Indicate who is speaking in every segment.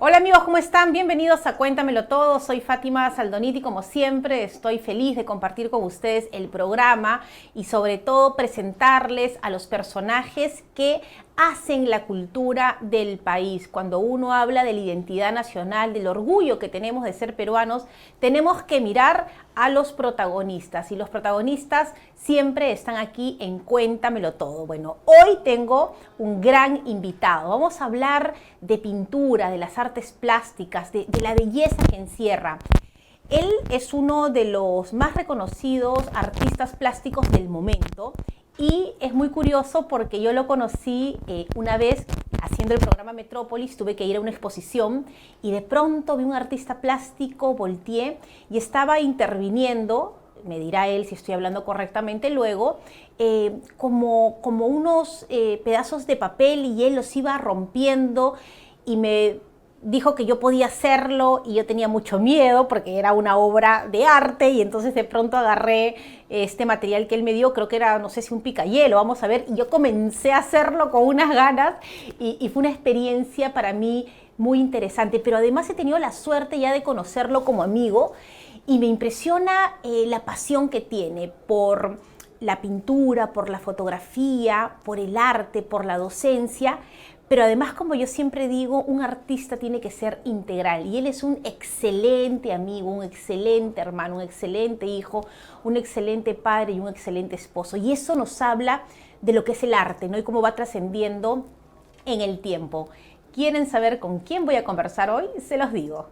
Speaker 1: Hola amigos, ¿cómo están? Bienvenidos a Cuéntamelo Todo. Soy Fátima Saldoniti y como siempre estoy feliz de compartir con ustedes el programa y sobre todo presentarles a los personajes que hacen la cultura del país. Cuando uno habla de la identidad nacional, del orgullo que tenemos de ser peruanos, tenemos que mirar a los protagonistas y los protagonistas siempre están aquí en Cuéntamelo Todo. Bueno, hoy tengo un gran invitado. Vamos a hablar de pintura, de las artes plásticas, de la belleza que encierra. Él es uno de los más reconocidos artistas plásticos del momento y es muy curioso porque yo lo conocí una vez haciendo el programa Metrópolis, tuve que ir a una exposición y de pronto vi un artista plástico, volteé y estaba interviniendo, me dirá él si estoy hablando correctamente luego, como unos pedazos de papel y él los iba rompiendo y me dijo que yo podía hacerlo y yo tenía mucho miedo porque era una obra de arte y entonces de pronto agarré este material que él me dio, creo que era, no sé si un picahielo, vamos a ver, y yo comencé a hacerlo con unas ganas y fue una experiencia para mí muy interesante, pero además he tenido la suerte ya de conocerlo como amigo y me impresiona la pasión que tiene por la pintura, por la fotografía, por el arte, por la docencia. Pero además, como yo siempre digo, un artista tiene que ser integral y él es un excelente amigo, un excelente hermano, un excelente hijo, un excelente padre y un excelente esposo. Y eso nos habla de lo que es el arte, ¿no? Y cómo va trascendiendo en el tiempo. ¿Quieren saber con quién voy a conversar hoy? Se los digo.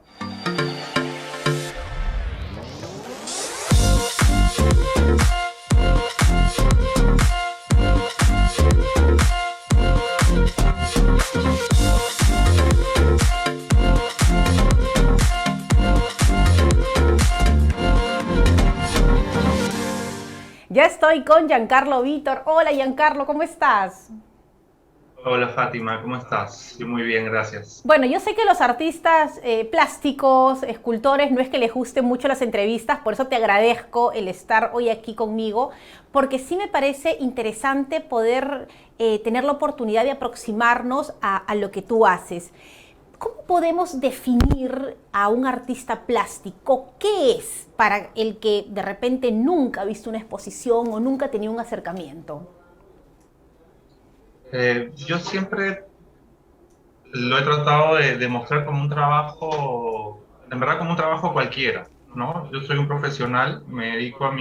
Speaker 1: Ya estoy con Giancarlo Vítor. Hola Giancarlo, ¿cómo estás?
Speaker 2: Hola Fátima, ¿cómo estás? Yo muy bien, gracias.
Speaker 1: Bueno, yo sé que los artistas plásticos, escultores, no es que les gusten mucho las entrevistas, por eso te agradezco el estar hoy aquí conmigo, porque sí me parece interesante poder tener la oportunidad de aproximarnos a lo que tú haces. ¿Cómo podemos definir a un artista plástico? ¿Qué es para el que de repente nunca ha visto una exposición o nunca ha tenido un acercamiento?
Speaker 2: Yo siempre lo he tratado de demostrar como un trabajo, en verdad como un trabajo cualquiera, ¿no? Yo soy un profesional, me dedico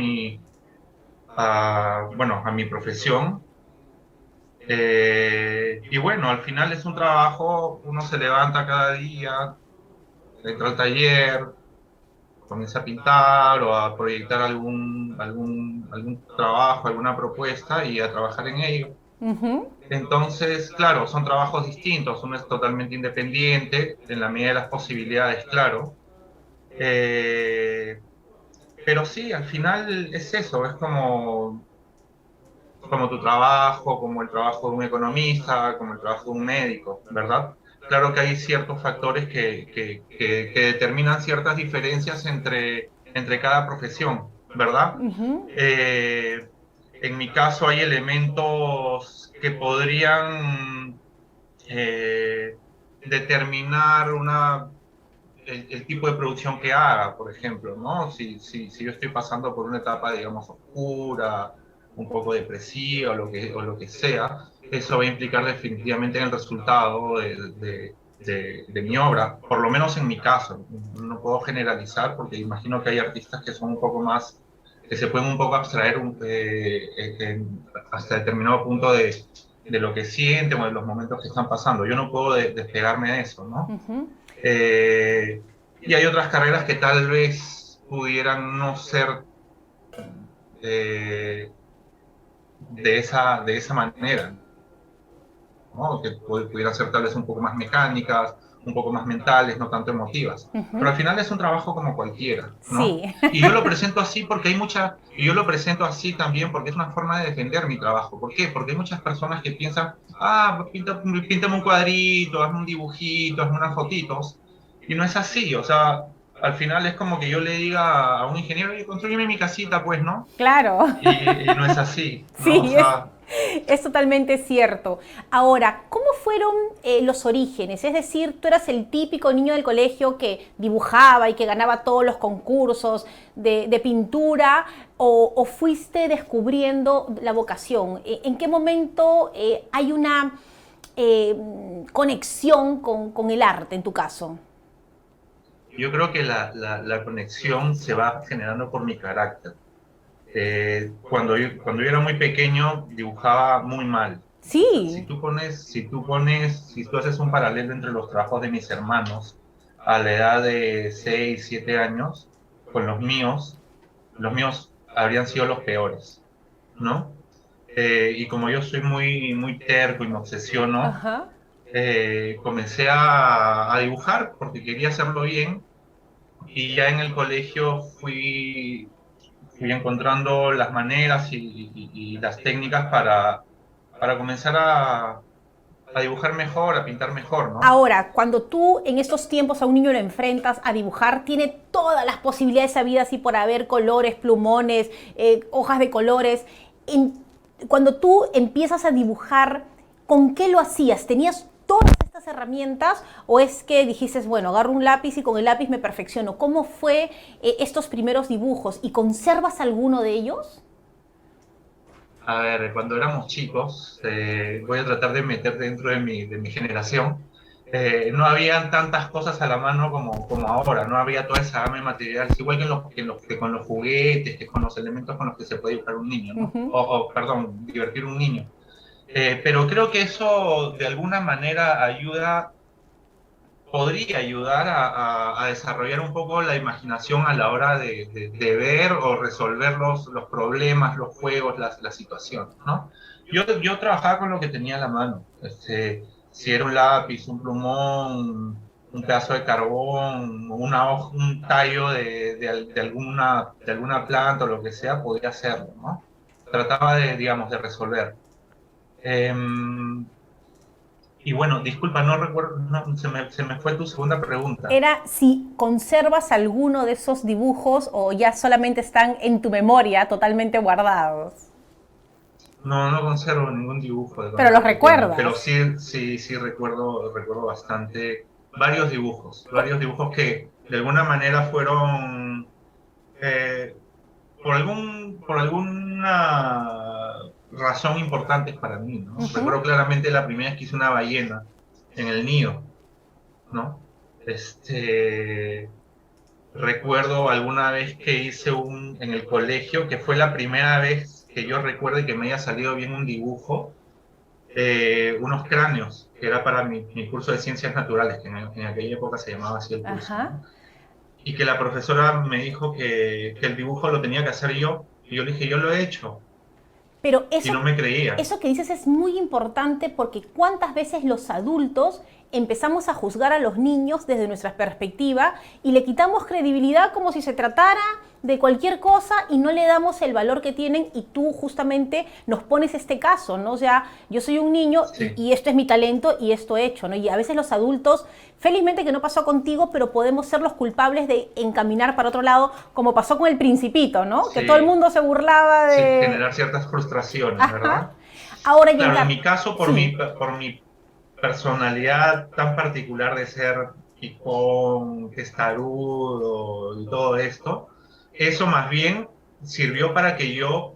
Speaker 2: bueno, a mi profesión. Y bueno, al final es un trabajo, uno se levanta cada día, entra al taller, comienza a pintar o a proyectar algún trabajo, alguna propuesta y a trabajar en ello.
Speaker 1: Ujú.
Speaker 2: Entonces, claro, son trabajos distintos, uno es totalmente independiente, en la medida de las posibilidades, claro. Eh, pero sí, al final es eso, es como tu trabajo, como el trabajo de un economista, como el trabajo de un médico, ¿verdad? Claro que hay ciertos factores que determinan ciertas diferencias entre cada profesión, ¿verdad?
Speaker 1: Ujú.
Speaker 2: Eh, en mi caso hay elementos que podrían determinar el tipo de producción que haga, por ejemplo, ¿no? Si yo estoy pasando por una etapa, digamos, oscura, un poco depresiva o lo que sea, eso va a implicar definitivamente en el resultado de mi obra, por lo menos en mi caso. No puedo generalizar porque imagino que hay artistas que son un poco más, que se pueden un poco abstraer hasta determinado punto de lo que sienten o de los momentos que están pasando. Yo no puedo despegarme de eso, ¿no?
Speaker 1: Ujú.
Speaker 2: Y hay otras carreras que tal vez pudieran no ser eh, de esa manera, ¿no? Que pudieran ser tal vez un poco más mecánicas, un poco más mentales, no tanto emotivas. Pero
Speaker 1: Ujú.
Speaker 2: al final es un trabajo como cualquiera, ¿no?
Speaker 1: Sí.
Speaker 2: Y yo lo presento así porque hay mucha, y yo lo presento así también porque es una forma de defender mi trabajo. ¿Por qué? Porque hay muchas personas que piensan, píntame un cuadrito, hazme un dibujito, hazme unas fotitos. Y no es así, o sea, al final es como que yo le diga a un ingeniero, oye, construyeme mi casita, pues, ¿no?
Speaker 1: Claro.
Speaker 2: Y no es así, ¿no? O
Speaker 1: Sí,
Speaker 2: sea,
Speaker 1: Es totalmente cierto. Ahora, ¿cómo fueron los orígenes? Es decir, ¿tú eras el típico niño del colegio que dibujaba y que ganaba todos los concursos de pintura o fuiste descubriendo la vocación? ¿En qué momento hay una conexión con el arte en tu caso?
Speaker 2: Yo creo que la conexión se va generando por mi carácter. Cuando yo era muy pequeño, dibujaba muy mal. O sea,
Speaker 1: Sí.
Speaker 2: si tú haces un paralelo entre los trabajos de mis hermanos a la edad de 6 7 años, con los míos habrían sido los peores, ¿no? Y como yo soy muy terco y me obsesiono,
Speaker 1: Ajá.
Speaker 2: comencé a dibujar porque quería hacerlo bien y ya en el colegio fui encontrando las maneras y las técnicas para comenzar a dibujar mejor, a pintar mejor, ¿no?
Speaker 1: Ahora, cuando tú en estos tiempos a un niño lo enfrentas a dibujar, tiene todas las posibilidades habidas y por haber, colores, plumones, hojas de colores. En- Cuando tú empiezas a dibujar, ¿con qué lo hacías? ¿Tenías todas estas herramientas o es que dijiste, bueno, agarro un lápiz y con el lápiz me perfecciono? ¿Cómo fue estos primeros dibujos? ¿Y conservas alguno de ellos?
Speaker 2: A ver, cuando éramos chicos, voy a tratar de meter dentro de mi generación, no habían tantas cosas a la mano como ahora, no había toda esa gama de materiales, igual que con los juguetes, que con los elementos con los que se puede dibujar un niño, ¿no?
Speaker 1: Ujú.
Speaker 2: Perdón, divertir un niño. Pero creo que eso de alguna manera podría ayudar a desarrollar un poco la imaginación a la hora de ver o resolver los problemas, los juegos, las situaciones, ¿no? Yo trabajaba con lo que tenía a la mano. Si era un lápiz, un plumón, un pedazo de carbón, un tallo de alguna planta o lo que sea, podía hacerlo, ¿no? Trataba digamos, de resolver. Em, y bueno, disculpa, no recuerdo, se me fue tu segunda pregunta.
Speaker 1: Era si conservas alguno de esos dibujos o ya solamente están en tu memoria totalmente guardados.
Speaker 2: No, no conservo ningún dibujo de cuando
Speaker 1: Pero los
Speaker 2: era pequeño, pero
Speaker 1: recuerdas.
Speaker 2: sí recuerdo bastante varios dibujos que de alguna manera fueron eh, por alguna razón importantes para mí, ¿no?
Speaker 1: Ujú.
Speaker 2: Recuerdo claramente la primera vez que hice una ballena en el Nido, ¿no? Este, Recuerdo alguna vez que hice en el colegio, que fue la primera vez que yo recuerdo que me haya salido bien un dibujo, unos cráneos, que era para mi curso de ciencias naturales, que en aquella época se llamaba así el curso,
Speaker 1: Ajá.
Speaker 2: ¿no? Y que la profesora me dijo que el dibujo lo tenía que hacer yo, y yo le dije, yo lo he hecho,
Speaker 1: Pero
Speaker 2: y no me creía.
Speaker 1: eso que dices es muy importante porque cuántas veces los adultos empezamos a juzgar a los niños desde nuestra perspectiva y le quitamos credibilidad como si se tratara de cualquier cosa y no le damos el valor que tienen y tú justamente nos pones este caso, ¿no? O sea, yo soy un niño
Speaker 2: Sí,
Speaker 1: y esto es mi talento y esto he hecho, ¿no? Y a veces los adultos, felizmente que no pasó contigo, pero podemos ser los culpables de encaminar para otro lado, como pasó con el Principito, ¿no? Que todo el
Speaker 2: sí,
Speaker 1: mundo se burlaba
Speaker 2: sí,
Speaker 1: de...
Speaker 2: generar ciertas frustraciones,
Speaker 1: Ajá.
Speaker 2: ¿verdad?
Speaker 1: Ahora,
Speaker 2: Claro, en
Speaker 1: Yengar,
Speaker 2: mi caso,
Speaker 1: sí,
Speaker 2: por mi personalidad tan particular de ser picón, testarudo y todo esto, eso más bien sirvió para que yo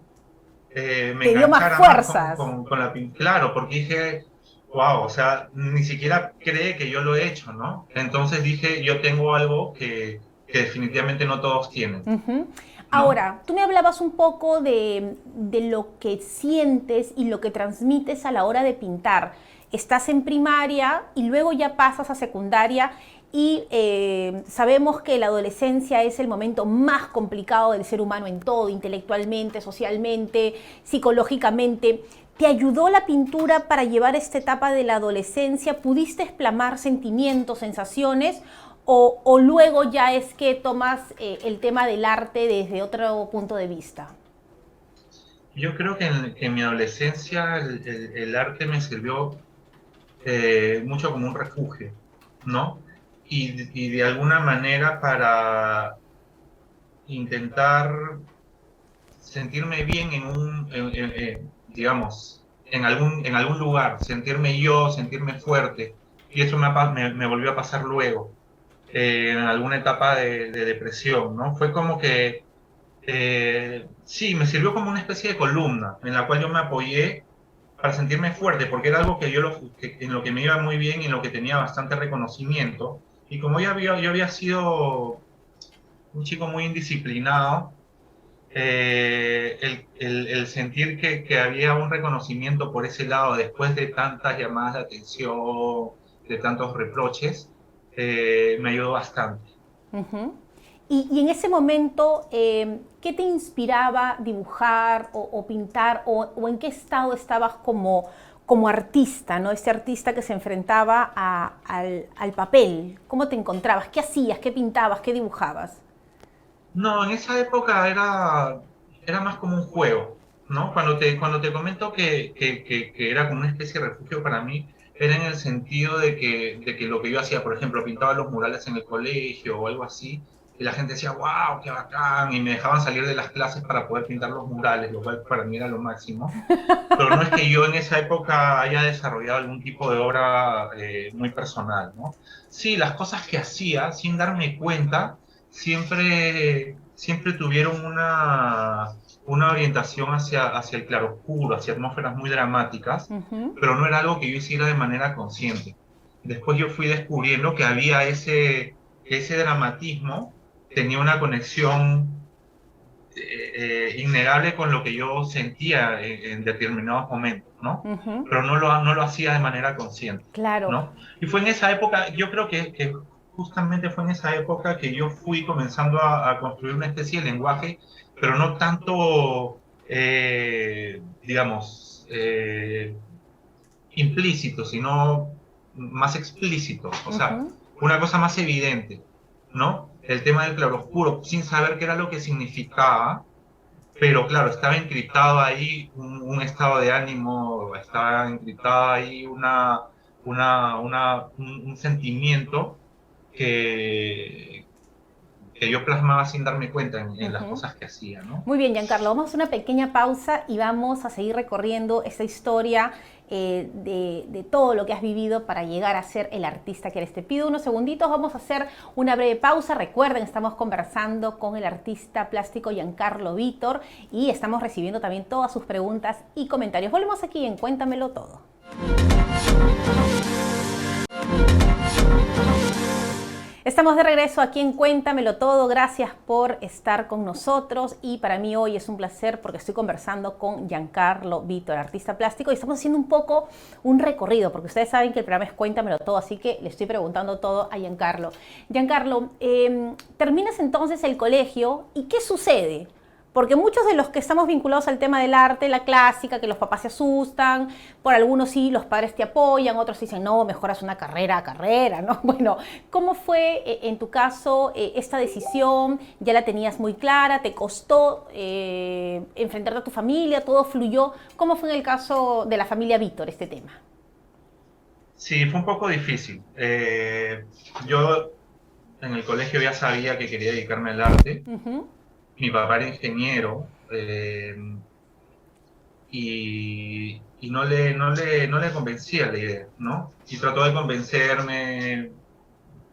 Speaker 2: me
Speaker 1: te dio más
Speaker 2: enganchara más
Speaker 1: fuerzas.
Speaker 2: con la pintura. Claro, porque dije, wow, o sea, ni siquiera cree que yo lo he hecho, ¿no? Entonces dije, yo tengo algo que definitivamente no todos tienen,
Speaker 1: Ujú.
Speaker 2: ¿no?
Speaker 1: Ahora, tú me hablabas un poco de lo que sientes y lo que transmites a la hora de pintar. Estás en primaria y luego ya pasas a secundaria y sabemos que la adolescencia es el momento más complicado del ser humano en todo, intelectualmente, socialmente, psicológicamente. ¿Te ayudó la pintura para llevar esta etapa de la adolescencia? ¿Pudiste explamar sentimientos, sensaciones? O luego ya es que tomas el tema del arte desde otro punto de vista.
Speaker 2: Yo creo que en mi adolescencia el arte me sirvió mucho como un refugio, ¿no? Y de alguna manera para intentar sentirme bien digamos, en algún lugar, sentirme yo, sentirme fuerte. Y eso me volvió a pasar luego, en alguna etapa de depresión, ¿no? Fue como que, sí, me sirvió como una especie de columna en la cual yo me apoyé para sentirme fuerte, porque era algo que en lo que me iba muy bien y en lo que tenía bastante reconocimiento. Y como yo había sido un chico muy indisciplinado, el sentir que había un reconocimiento por ese lado después de tantas llamadas de atención, de tantos reproches, me ayudó bastante.
Speaker 1: Ujú. Y en ese momento, ¿qué te inspiraba dibujar o pintar o en qué estado estabas como artista, ¿no? Este artista que se enfrentaba al papel. ¿Cómo te encontrabas? ¿Qué hacías? ¿Qué pintabas? ¿Qué dibujabas?
Speaker 2: No, en esa época era más como un juego, ¿no? Cuando te comento que era como una especie de refugio para mí, era en el sentido de que lo que yo hacía, por ejemplo, pintaba los murales en el colegio o algo así, y la gente decía, wow, qué bacán, y me dejaban salir de las clases para poder pintar los murales, lo cual para mí era lo máximo. Pero no es que yo en esa época haya desarrollado algún tipo de obra muy personal, ¿no? Sí, las cosas que hacía, sin darme cuenta, siempre tuvieron una orientación hacia el claroscuro, hacia atmósferas muy dramáticas,
Speaker 1: Ujú.
Speaker 2: pero no era algo que yo hiciera de manera consciente. Después yo fui descubriendo que había que ese dramatismo tenía una conexión innegable con lo que yo sentía en determinados momentos, ¿no?
Speaker 1: Ujú.
Speaker 2: Pero no lo hacía de manera consciente,
Speaker 1: Claro.
Speaker 2: ¿no? Y fue en esa época, yo creo que justamente fue en esa época que yo fui comenzando a construir una especie de lenguaje, pero no tanto, digamos, implícito, sino más explícito, o sea,
Speaker 1: Ujú.
Speaker 2: una cosa más evidente, ¿no? El tema del claroscuro, sin saber qué era lo que significaba, pero claro, estaba encriptado ahí un estado de ánimo, estaba encriptado ahí un sentimiento que, que yo plasmaba sin darme cuenta en las
Speaker 1: Ujú.
Speaker 2: cosas que hacía, ¿no?
Speaker 1: Muy bien, Giancarlo, vamos a hacer una pequeña pausa y vamos a seguir recorriendo esta historia de todo lo que has vivido para llegar a ser el artista que eres. Te pido unos segunditos, vamos a hacer una breve pausa. Recuerden, estamos conversando con el artista plástico Giancarlo Vítor y estamos recibiendo también todas sus preguntas y comentarios. Volvemos aquí en Cuéntamelo Todo. Estamos de regreso aquí en Cuéntamelo Todo. Gracias por estar con nosotros y para mí hoy es un placer porque estoy conversando con Giancarlo Vítor, artista plástico, y estamos haciendo un poco un recorrido porque ustedes saben que el programa es Cuéntamelo Todo, así que le estoy preguntando todo a Giancarlo. Giancarlo, terminas entonces el colegio y ¿qué sucede? Porque muchos de los que estamos vinculados al tema del arte, la clásica, que los papás se asustan, por algunos sí, los padres te apoyan, otros dicen, no, mejor haz una carrera a carrera, ¿no? Bueno, ¿cómo fue en tu caso esta decisión? ¿Ya la tenías muy clara? ¿Te costó enfrentarte a tu familia? ¿Todo fluyó? ¿Cómo fue en el caso de la familia Vítor este tema?
Speaker 2: Sí, fue un poco difícil. Yo en el colegio ya sabía que quería dedicarme al arte.
Speaker 1: Ujú.
Speaker 2: Mi papá era ingeniero, y no le convencía la idea, ¿no? Y trató de convencerme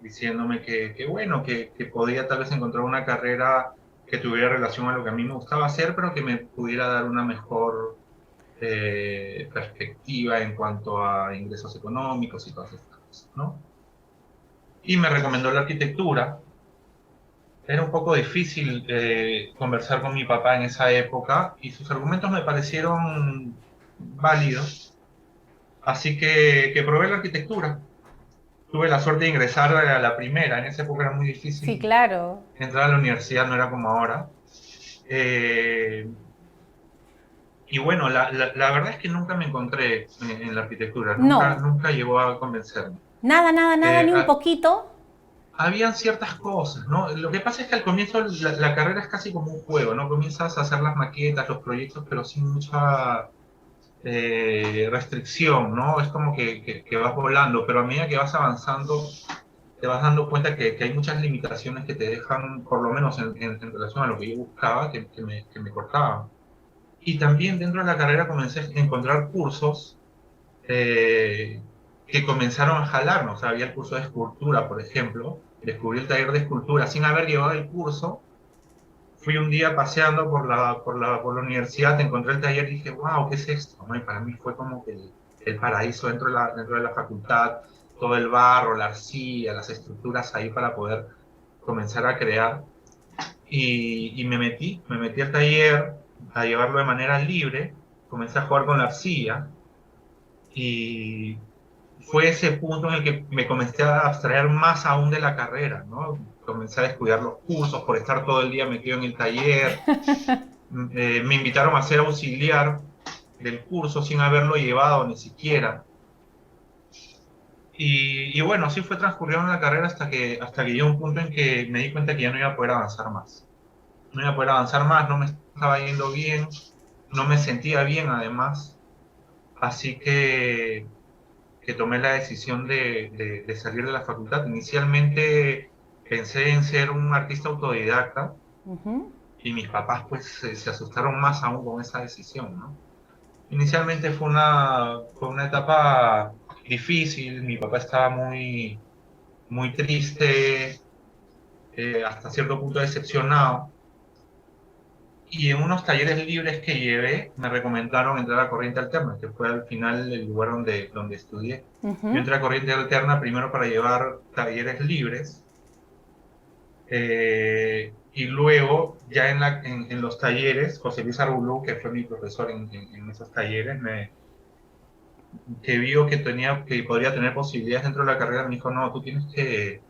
Speaker 2: diciéndome que bueno, que podía tal vez encontrar una carrera que tuviera relación a lo que a mí me gustaba hacer, pero que me pudiera dar una mejor perspectiva en cuanto a ingresos económicos y todas estas cosas, ¿no? Y me recomendó la arquitectura. Era un poco difícil conversar con mi papá en esa época y sus argumentos me parecieron válidos, así que probé la arquitectura. Tuve la suerte de ingresar a la primera, en esa época era muy
Speaker 1: Sí,
Speaker 2: difícil
Speaker 1: claro.
Speaker 2: entrar a la universidad, no era como ahora. Eh, y bueno, la verdad es que nunca me encontré en la arquitectura,
Speaker 1: No,
Speaker 2: nunca llegó a convencerme.
Speaker 1: nada, nada, nada,
Speaker 2: Eh,
Speaker 1: ni un
Speaker 2: ha-
Speaker 1: poquito.
Speaker 2: Habían ciertas cosas, ¿no? Lo que pasa es que al comienzo la carrera es casi como un juego, ¿no? Comienzas a hacer las maquetas, los proyectos, pero sin mucha restricción, ¿no? Es como que vas volando, pero a medida que vas avanzando, te vas dando cuenta que hay muchas limitaciones que te dejan, por lo menos en relación a lo que yo buscaba, que me cortaban. Y también dentro de la carrera comencé a encontrar cursos que comenzaron a jalarme. O sea, había el curso de escultura, por ejemplo. Descubrí el taller de escultura sin haber llevado el curso. Fui un día paseando por la universidad, encontré el taller y dije, wow, ¿qué es esto? ¿No? Y para mí fue como que el paraíso dentro de la facultad, todo el barro, la arcilla, las estructuras ahí para poder comenzar a crear. Y me metí al taller a llevarlo de manera libre, comencé a jugar con la arcilla y fue ese punto en el que me comencé a abstraer más aún de la carrera, ¿no? Comencé a descuidar los cursos por estar todo el día metido en el taller. Me invitaron a ser auxiliar del curso sin haberlo llevado ni siquiera. Y bueno, así fue transcurriendo la carrera hasta que llegó un punto en que me di cuenta que ya no iba a poder avanzar más. No iba a poder avanzar más, no me estaba yendo bien, no me sentía bien además. Así que tomé la decisión de salir de la facultad. Inicialmente pensé en ser un artista autodidacta
Speaker 1: Ujú.
Speaker 2: y mis papás pues se asustaron más aún con esa decisión, ¿no? Inicialmente fue una etapa difícil, mi papá estaba muy, muy triste, hasta cierto punto decepcionado. Y en unos talleres libres que llevé, me recomendaron entrar a Corriente Alterna, que fue al final el lugar donde estudié. Yo
Speaker 1: Ujú.
Speaker 2: entré a Corriente Alterna primero para llevar talleres libres, y luego ya en los talleres, José Luis Arbulú, que fue mi profesor en esos talleres, que vio que podría tener posibilidades dentro de la carrera, me dijo, no, tú tienes que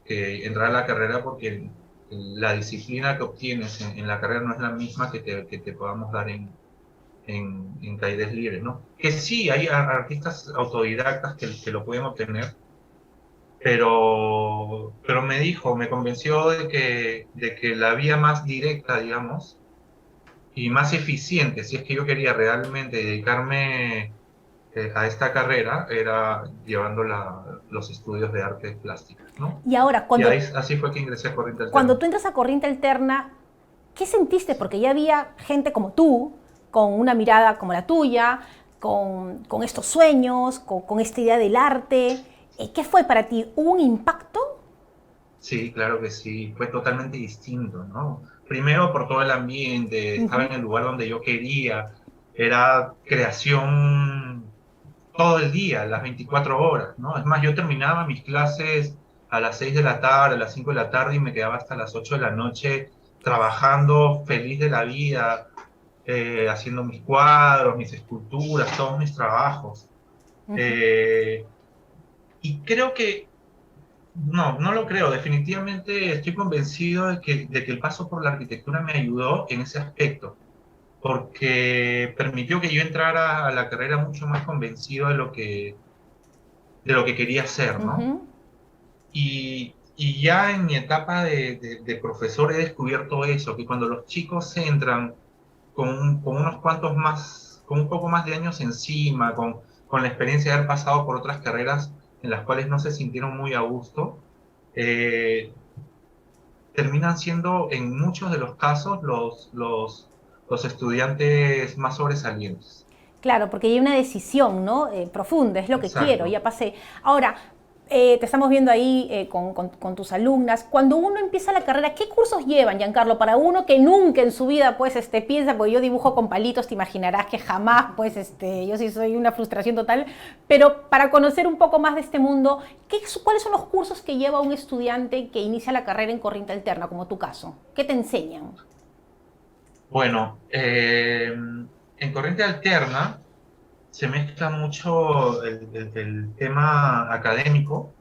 Speaker 2: entrar a la carrera porque la disciplina que obtienes en la carrera no es la misma que te podamos dar en talleres libres, ¿no? Que sí, hay artistas autodidactas que lo pueden obtener, pero me convenció de que la vía más directa, digamos, y más eficiente, si es que yo quería realmente dedicarme a esta carrera, era llevando los estudios de arte plástica, ¿no?
Speaker 1: Y ahora,
Speaker 2: Y así fue que ingresé a Corriente
Speaker 1: cuando
Speaker 2: Alterna.
Speaker 1: tú entras a Corriente Alterna, ¿qué sentiste? Porque ya había gente como tú, con una mirada como la tuya, con estos sueños, con esta idea del arte. ¿Qué fue para ti? ¿Hubo un impacto?
Speaker 2: Sí, claro que sí, fue totalmente distinto, ¿no? Primero por todo el ambiente, estaba
Speaker 1: Ujú.
Speaker 2: en el lugar donde yo quería, era creación todo el día, las 24 horas, ¿no? Es más, yo terminaba mis clases a las 6 de la tarde, a las 5 de la tarde y me quedaba hasta las 8 de la noche trabajando feliz de la vida, haciendo mis cuadros, mis esculturas, todos mis trabajos.
Speaker 1: Ujú.
Speaker 2: Eh, y creo que no, no lo creo. Definitivamente estoy convencido de que el paso por la arquitectura me ayudó en ese aspecto, porque permitió que yo entrara a la carrera mucho más convencido de lo que quería hacer, ¿no?
Speaker 1: Ujú.
Speaker 2: Y ya en mi etapa de profesor he descubierto eso, que cuando los chicos entran con unos cuantos más, con un poco más de años encima, con la experiencia de haber pasado por otras carreras en las cuales no se sintieron muy a gusto, eh, terminan siendo en muchos de los casos los estudiantes más sobresalientes.
Speaker 1: Claro, porque hay una decisión, ¿no? Profunda, es lo que quiero,
Speaker 2: Exacto.
Speaker 1: ya pasé. Ahora, te estamos viendo ahí con tus alumnas. Cuando uno empieza la carrera, ¿qué cursos llevan, Giancarlo? Para uno que nunca en su vida, pues, piensa, porque yo dibujo con palitos, te imaginarás que jamás, pues, yo sí soy una frustración total. Pero para conocer un poco más de este mundo, ¿cuáles son los cursos que lleva un estudiante que inicia la carrera en Corriente Alterna, como tu caso? ¿Qué te enseñan?
Speaker 2: Bueno, en corriente alterna se mezcla mucho el tema académico,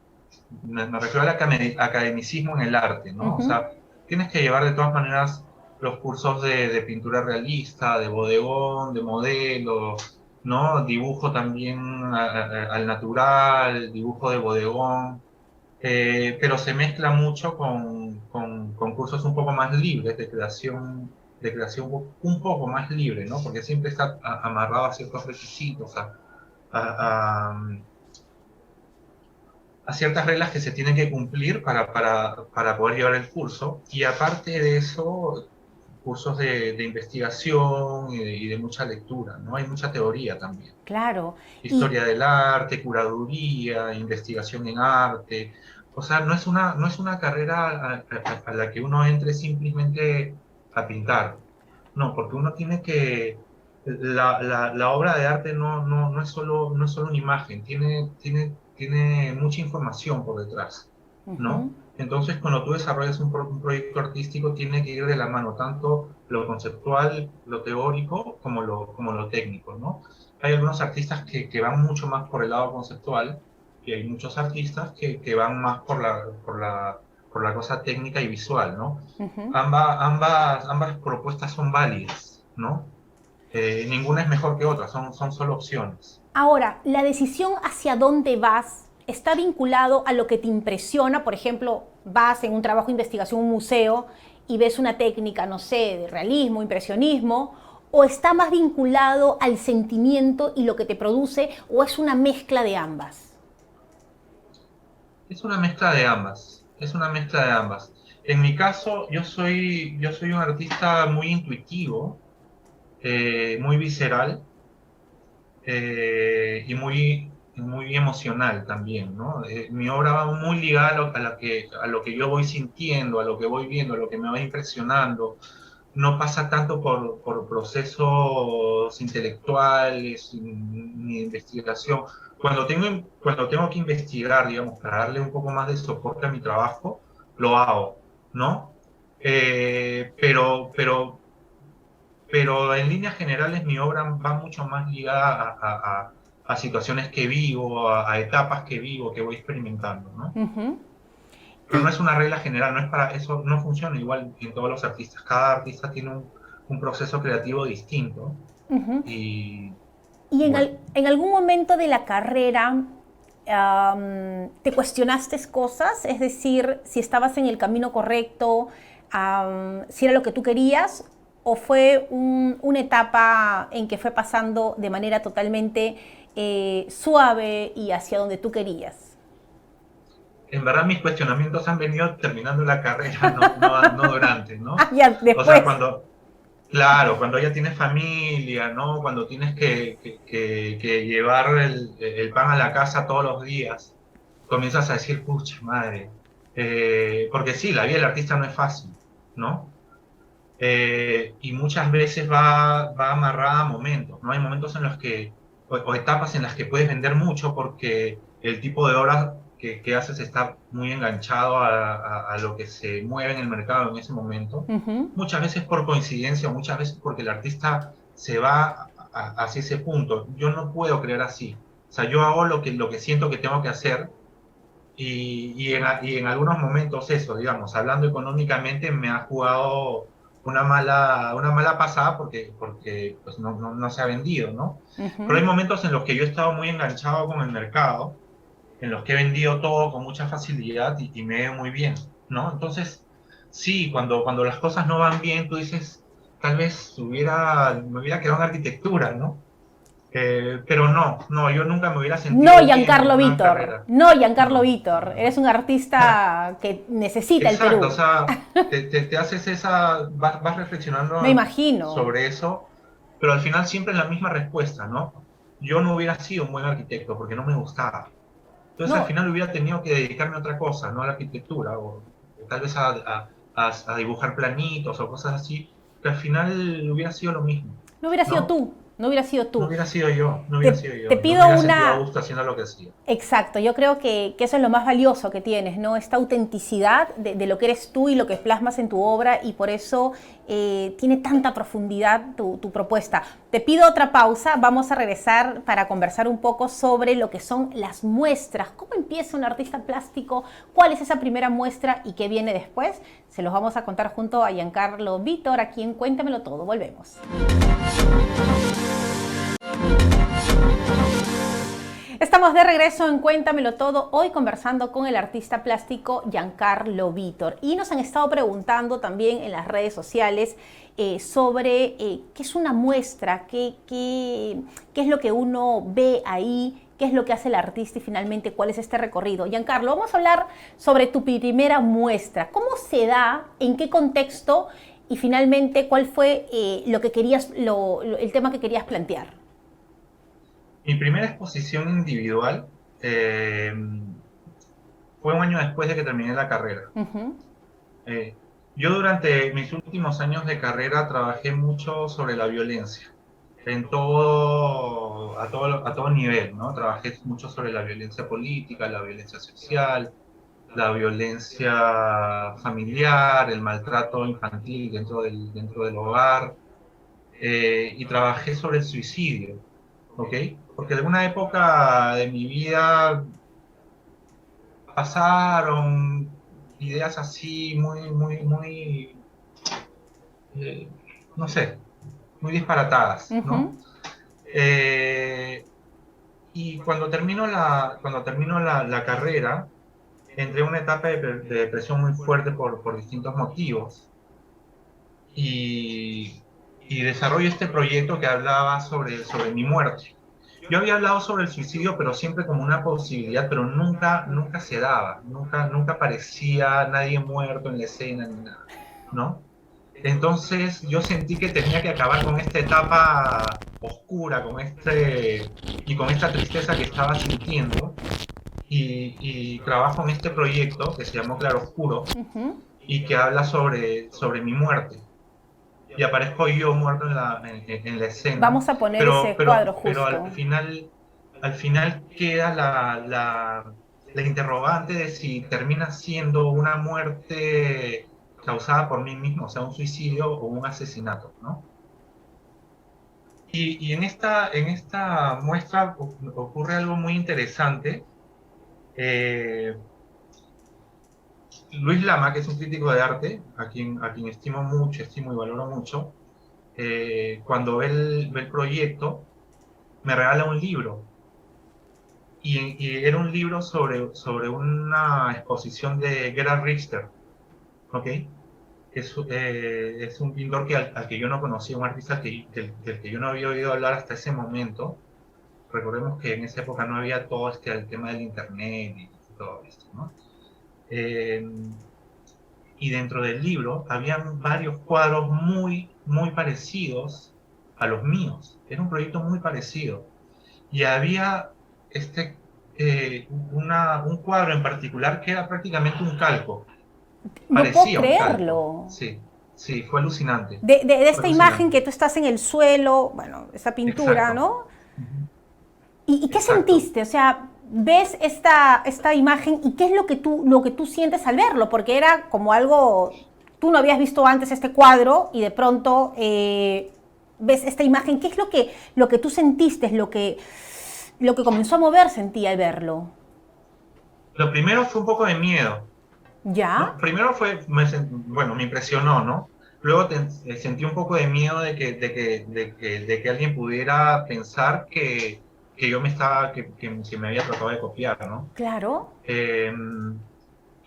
Speaker 2: me refiero al academicismo en el arte, ¿no? O
Speaker 1: Ujú.
Speaker 2: sea, tienes que llevar de todas maneras los cursos de pintura realista, de bodegón, de modelo, ¿no? Dibujo también al natural, dibujo de bodegón, pero se mezcla mucho con cursos un poco más libres de creación un poco más libre, ¿no? Porque siempre está amarrado a ciertos requisitos, a, a, a ciertas reglas que se tienen que cumplir para poder llevar el curso. Y aparte de eso, cursos de investigación y de mucha lectura, ¿no? Hay mucha teoría también.
Speaker 1: Claro.
Speaker 2: Historia del arte, curaduría, investigación en arte. O sea, no es una carrera a la que uno entre simplemente a pintar. No, porque uno tiene que... La obra de arte no es solo, no es solo una imagen, tiene mucha información por detrás, ¿no?
Speaker 1: Ujú.
Speaker 2: Entonces, cuando tú desarrollas un proyecto artístico, tiene que ir de la mano tanto lo conceptual, lo teórico, como lo técnico, ¿no? Hay algunos artistas que van mucho más por el lado conceptual y hay muchos artistas que van más por la cosa técnica y visual, ¿no?
Speaker 1: Ujú.
Speaker 2: Ambas propuestas son válidas, ¿no? Ninguna es mejor que otra, son solo opciones.
Speaker 1: Ahora, la decisión hacia dónde vas está vinculado a lo que te impresiona. Por ejemplo, vas en un trabajo de investigación, un museo, y ves una técnica, no sé, de realismo, impresionismo, o está más vinculado al sentimiento y lo que te produce, o es una mezcla de ambas.
Speaker 2: Es una mezcla de ambas, es una mezcla de ambas. En mi caso, yo soy un artista muy intuitivo, muy visceral, muy emocional también, ¿no? Mi obra va muy ligada a lo que yo voy sintiendo, a lo que voy viendo, a lo que me va impresionando. No pasa tanto por procesos intelectuales ni de investigación. Cuando tengo que investigar, digamos, para darle un poco más de soporte a mi trabajo, lo hago, ¿no? Pero en líneas generales mi obra va mucho más ligada a situaciones que vivo, a etapas que vivo, que voy experimentando, ¿no?
Speaker 1: Ujú.
Speaker 2: Pero no
Speaker 1: Y,
Speaker 2: es una regla general, no es para eso, no funciona igual en todos los artistas. Cada artista tiene un proceso creativo distinto
Speaker 1: ujú.
Speaker 2: y
Speaker 1: Y
Speaker 2: bueno,
Speaker 1: en algún momento de la carrera te cuestionaste cosas, es decir, si estabas en el camino correcto, si era lo que tú querías, o fue una etapa en que fue pasando de manera totalmente suave y hacia donde tú querías.
Speaker 2: en verdad mis cuestionamientos han venido terminando la carrera, no durante, ¿no?
Speaker 1: Ya
Speaker 2: O sea,
Speaker 1: después.
Speaker 2: claro, cuando ya tienes familia, ¿no? Cuando tienes que llevar el pan a la casa todos los días, comienzas a decir, pucha madre, porque sí, la vida del artista no es fácil, ¿no? Y muchas veces va amarrada a momentos, ¿no? Hay momentos en los que, o etapas en las que puedes vender mucho porque el tipo de obra que haces está muy enganchado a lo que se mueve en el mercado en ese momento.
Speaker 1: Ujú.
Speaker 2: Muchas veces por coincidencia, muchas veces porque el artista se va hacia ese punto. Yo no puedo creer así. O sea, yo hago lo que siento que tengo que hacer y en algunos momentos eso, digamos, hablando económicamente, me ha jugado una mala pasada porque pues no se ha vendido, ¿no? Pero
Speaker 1: Ujú.
Speaker 2: hay momentos en los que yo he estado muy enganchado con el mercado, en los que he vendido todo con mucha facilidad y me he ido muy bien, ¿no? Entonces, sí, cuando las cosas no van bien, tú dices, tal vez me hubiera quedado en arquitectura, ¿no? Pero yo nunca me hubiera
Speaker 1: No
Speaker 2: sentido bien en
Speaker 1: Giancarlo
Speaker 2: una
Speaker 1: Vítor,
Speaker 2: carrera.
Speaker 1: no Giancarlo
Speaker 2: No,
Speaker 1: Vítor,
Speaker 2: no.
Speaker 1: eres un artista que necesita el
Speaker 2: Exacto, o
Speaker 1: Perú.
Speaker 2: sea, te haces vas
Speaker 1: Me
Speaker 2: reflexionando
Speaker 1: imagino.
Speaker 2: sobre eso, pero al final siempre la misma respuesta, ¿no? Yo no hubiera sido un buen arquitecto porque no me gustaba. Entonces al
Speaker 1: No,
Speaker 2: final hubiera tenido que dedicarme a otra cosa, no a la arquitectura, o tal vez a dibujar planitos o cosas así, que al final hubiera sido lo mismo,
Speaker 1: no hubiera sido
Speaker 2: ¿no?
Speaker 1: tú, no hubiera sido
Speaker 2: No
Speaker 1: tú.
Speaker 2: hubiera sido yo, no hubiera sido
Speaker 1: Te
Speaker 2: yo me
Speaker 1: pido
Speaker 2: hubiera sentido a
Speaker 1: una.
Speaker 2: gusto haciendo lo que hacía.
Speaker 1: Exacto, yo creo que eso es lo más valioso que tienes, ¿no? Esta autenticidad de lo que eres tú y lo que plasmas en tu obra, y por eso tiene tanta profundidad tu propuesta. Te pido otra pausa, vamos a regresar para conversar un poco sobre lo que son las muestras. ¿Cómo empieza un artista plástico? ¿Cuál es esa primera muestra y qué viene después? Se los vamos a contar junto a Giancarlo Vítor, aquí en Cuéntamelo Todo. Volvemos. Estamos de regreso en Cuéntamelo Todo, hoy conversando con el artista plástico Giancarlo Vítor. Y nos han estado preguntando también en las redes sociales sobre qué es una muestra, qué es lo que uno ve ahí, qué es lo que hace el artista y finalmente cuál es este recorrido. Giancarlo, vamos a hablar sobre tu primera muestra. ¿Cómo se da? ¿En qué contexto? y finalmente, ¿cuál fue lo que querías, el tema que querías plantear?
Speaker 2: Mi primera exposición individual fue un año después de que terminé la carrera.
Speaker 1: Ujú.
Speaker 2: Eh, yo durante mis últimos años de carrera trabajé mucho sobre la violencia, a todo nivel, ¿no? Trabajé mucho sobre la violencia política, la violencia social, la violencia familiar, el maltrato infantil dentro del hogar, y trabajé sobre el suicidio, ¿ok? Porque en alguna época de mi vida pasaron ideas así eh, no sé, muy disparatadas, ¿no?
Speaker 1: Ujú.
Speaker 2: Eh, y cuando termino la carrera, entré en una etapa de depresión muy fuerte por distintos motivos y, y desarrollo este proyecto que hablaba sobre mi muerte. Yo había hablado sobre el suicidio, pero siempre como una posibilidad, pero nunca se daba, nunca aparecía nadie muerto en la escena ni nada, ¿no? Entonces yo sentí que tenía que acabar con esta etapa oscura, y con esta tristeza que estaba sintiendo, y trabajo en este proyecto que se llamó Claroscuro
Speaker 1: Ujú.
Speaker 2: y que habla sobre mi muerte. Y aparezco yo muerto en la escena,
Speaker 1: Vamos a poner ese cuadro
Speaker 2: pero
Speaker 1: justo.
Speaker 2: al final queda la interrogante de si termina siendo una muerte causada por mí mismo, o sea, un suicidio o un asesinato, ¿no? Y en esta muestra ocurre algo muy interesante. Eh, Luis Lama, que es un crítico de arte, a quien estimo y valoro mucho, cuando ve el proyecto, me regala un libro. Y era un libro sobre una exposición de Gerhard Richter, ¿ok? Es un pintor al que yo no conocía, un artista del que yo no había oído hablar hasta ese momento. Recordemos que en esa época no había todo el tema del internet y todo esto, ¿no? Eh, y dentro del libro habían varios cuadros muy parecidos a los míos. Era un proyecto muy parecido. Y había este, un cuadro en particular que era prácticamente un calco,
Speaker 1: No puedo
Speaker 2: parecía un calco.
Speaker 1: creerlo.
Speaker 2: Sí, sí, fue alucinante,
Speaker 1: De
Speaker 2: fue
Speaker 1: esta imagen
Speaker 2: alucinante.
Speaker 1: que tú estás en el suelo, bueno, esa pintura,
Speaker 2: Exacto,
Speaker 1: ¿no?
Speaker 2: ujú,
Speaker 1: ¿Y qué
Speaker 2: exacto.
Speaker 1: sentiste? O sea, ves esta imagen y qué es lo que tú sientes al verlo, porque era como algo, tú no habías visto antes este cuadro y de pronto ves esta imagen, ¿qué es lo que tú sentiste, lo que comenzó a moverse en ti al verlo?
Speaker 2: Lo primero fue un poco de miedo,
Speaker 1: ¿Ya?
Speaker 2: ¿no? Primero bueno, me impresionó, ¿no? Luego sentí un poco de miedo de que alguien pudiera pensar que yo que me había tratado de copiar, ¿no?
Speaker 1: Claro.
Speaker 2: Eh,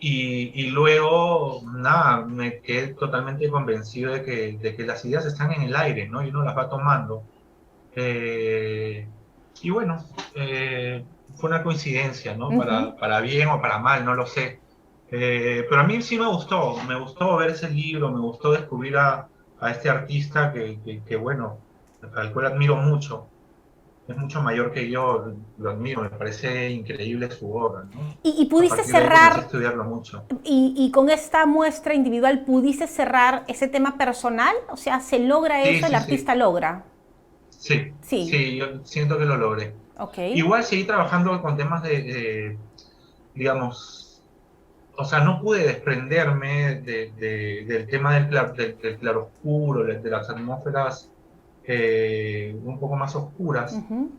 Speaker 2: y luego, nada, me quedé totalmente convencido de que las ideas están en el aire, ¿no? Y uno las va tomando. Eh, y bueno, fue una coincidencia, ¿no?
Speaker 1: Ujú.
Speaker 2: Para bien o para mal, no lo sé. Pero a mí sí me gustó ver ese libro, me gustó descubrir a este artista bueno, al cual admiro mucho. Es mucho mayor que yo, lo admiro, me parece increíble su obra, ¿no?
Speaker 1: Y
Speaker 2: A
Speaker 1: pudiste
Speaker 2: partir de ahí comencé a
Speaker 1: cerrar,
Speaker 2: estudiarlo mucho.
Speaker 1: y con esta muestra individual, ¿pudiste cerrar ese tema personal? O sea, ¿se logra
Speaker 2: Sí,
Speaker 1: eso? ¿El
Speaker 2: sí, sí,
Speaker 1: artista logra?
Speaker 2: sí,
Speaker 1: Sí,
Speaker 2: sí, yo siento que lo logré.
Speaker 1: ok.
Speaker 2: Igual seguí trabajando con temas digamos, o sea, no pude desprenderme del tema del claroscuro, de las atmósferas un poco más oscuras,
Speaker 1: Ujú.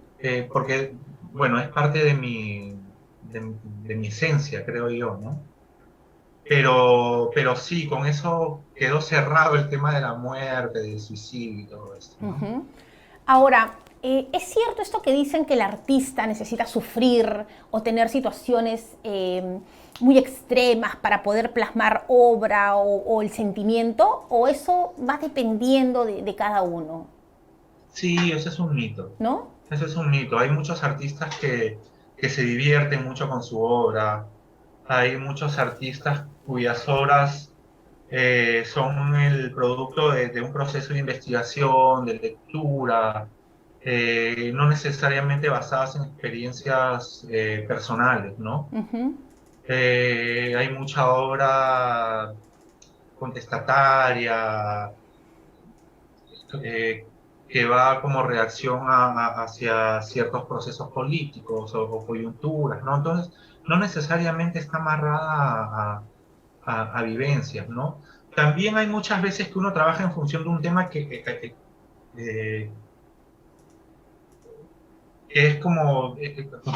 Speaker 2: porque, bueno, es parte de mi esencia, creo yo, ¿no? Pero sí, con eso quedó cerrado el tema de la muerte, del suicidio y todo esto, ¿no?
Speaker 1: Ujú. Ahora, ¿es cierto esto que dicen que el artista necesita sufrir o tener situaciones muy extremas para poder plasmar obra o el sentimiento? ¿O eso va dependiendo de cada uno?
Speaker 2: Sí, ese es un mito.
Speaker 1: ¿No?
Speaker 2: Ese es un mito. Hay muchos artistas que se divierten mucho con su obra. Hay muchos artistas cuyas obras son el producto de un proceso de investigación, de lectura, no necesariamente basadas en experiencias personales, ¿no?
Speaker 1: Ujú.
Speaker 2: Hay mucha obra contestataria, eh, que va como reacción hacia ciertos procesos políticos o coyunturas, ¿no? Entonces, no necesariamente está amarrada a vivencias, ¿no? También hay muchas veces que uno trabaja en función de un tema eh, que es como,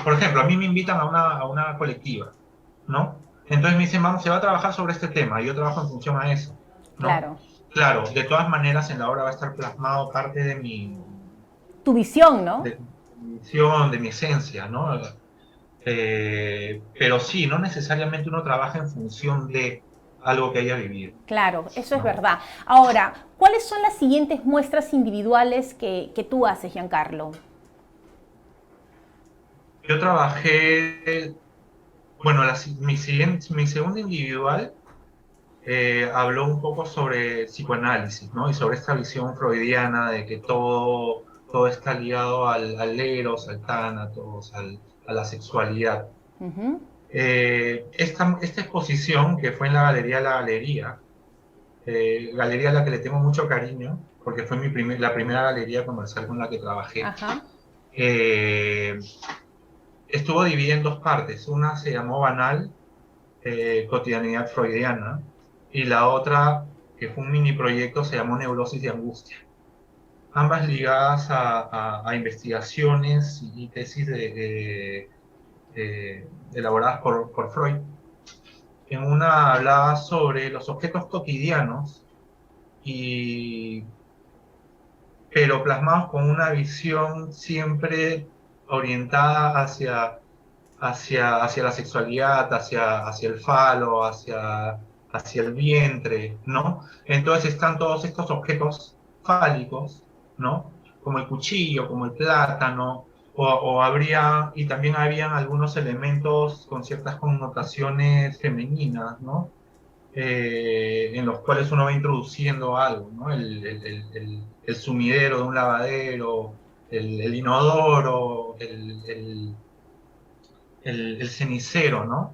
Speaker 2: por ejemplo, a mí me invitan a una colectiva, ¿no? Entonces me dicen, vamos, se va a trabajar sobre este tema, y yo trabajo en función a eso, ¿no?
Speaker 1: Claro.
Speaker 2: Claro, de todas maneras en la obra va a estar plasmado parte
Speaker 1: Tu visión, ¿no?
Speaker 2: de mi visión, de mi esencia, ¿no? Pero sí, no necesariamente uno trabaja en función de algo que haya vivido,
Speaker 1: Claro, eso es
Speaker 2: ¿no?
Speaker 1: verdad. Ahora, ¿cuáles son las siguientes muestras individuales que tú haces, Giancarlo?
Speaker 2: Yo trabajé, bueno, mi segundo individual habló un poco sobre psicoanálisis, ¿no? Y sobre esta visión freudiana de que todo está ligado al eros, al tánatos, a la sexualidad.
Speaker 1: Ujú.
Speaker 2: Esta exposición, que fue en la galería a la que le tengo mucho cariño, porque fue la primera galería comercial con la que trabajé,
Speaker 1: Ajá.
Speaker 2: eh, estuvo dividida en dos partes. Una se llamó Banal, cotidianidad freudiana, y la otra, que fue un mini proyecto, se llamó Neurosis de Angustia. Ambas ligadas a investigaciones y tesis elaboradas por Freud. En una hablaba sobre los objetos cotidianos, y, pero plasmados con una visión siempre orientada hacia la sexualidad, hacia el falo, hacia el vientre, ¿no? Entonces están todos estos objetos fálicos, ¿no? Como el cuchillo, como el plátano, y también habían algunos elementos con ciertas connotaciones femeninas, ¿no? En los cuales uno va introduciendo algo, ¿no? El sumidero de un lavadero, el inodoro, el cenicero, ¿no?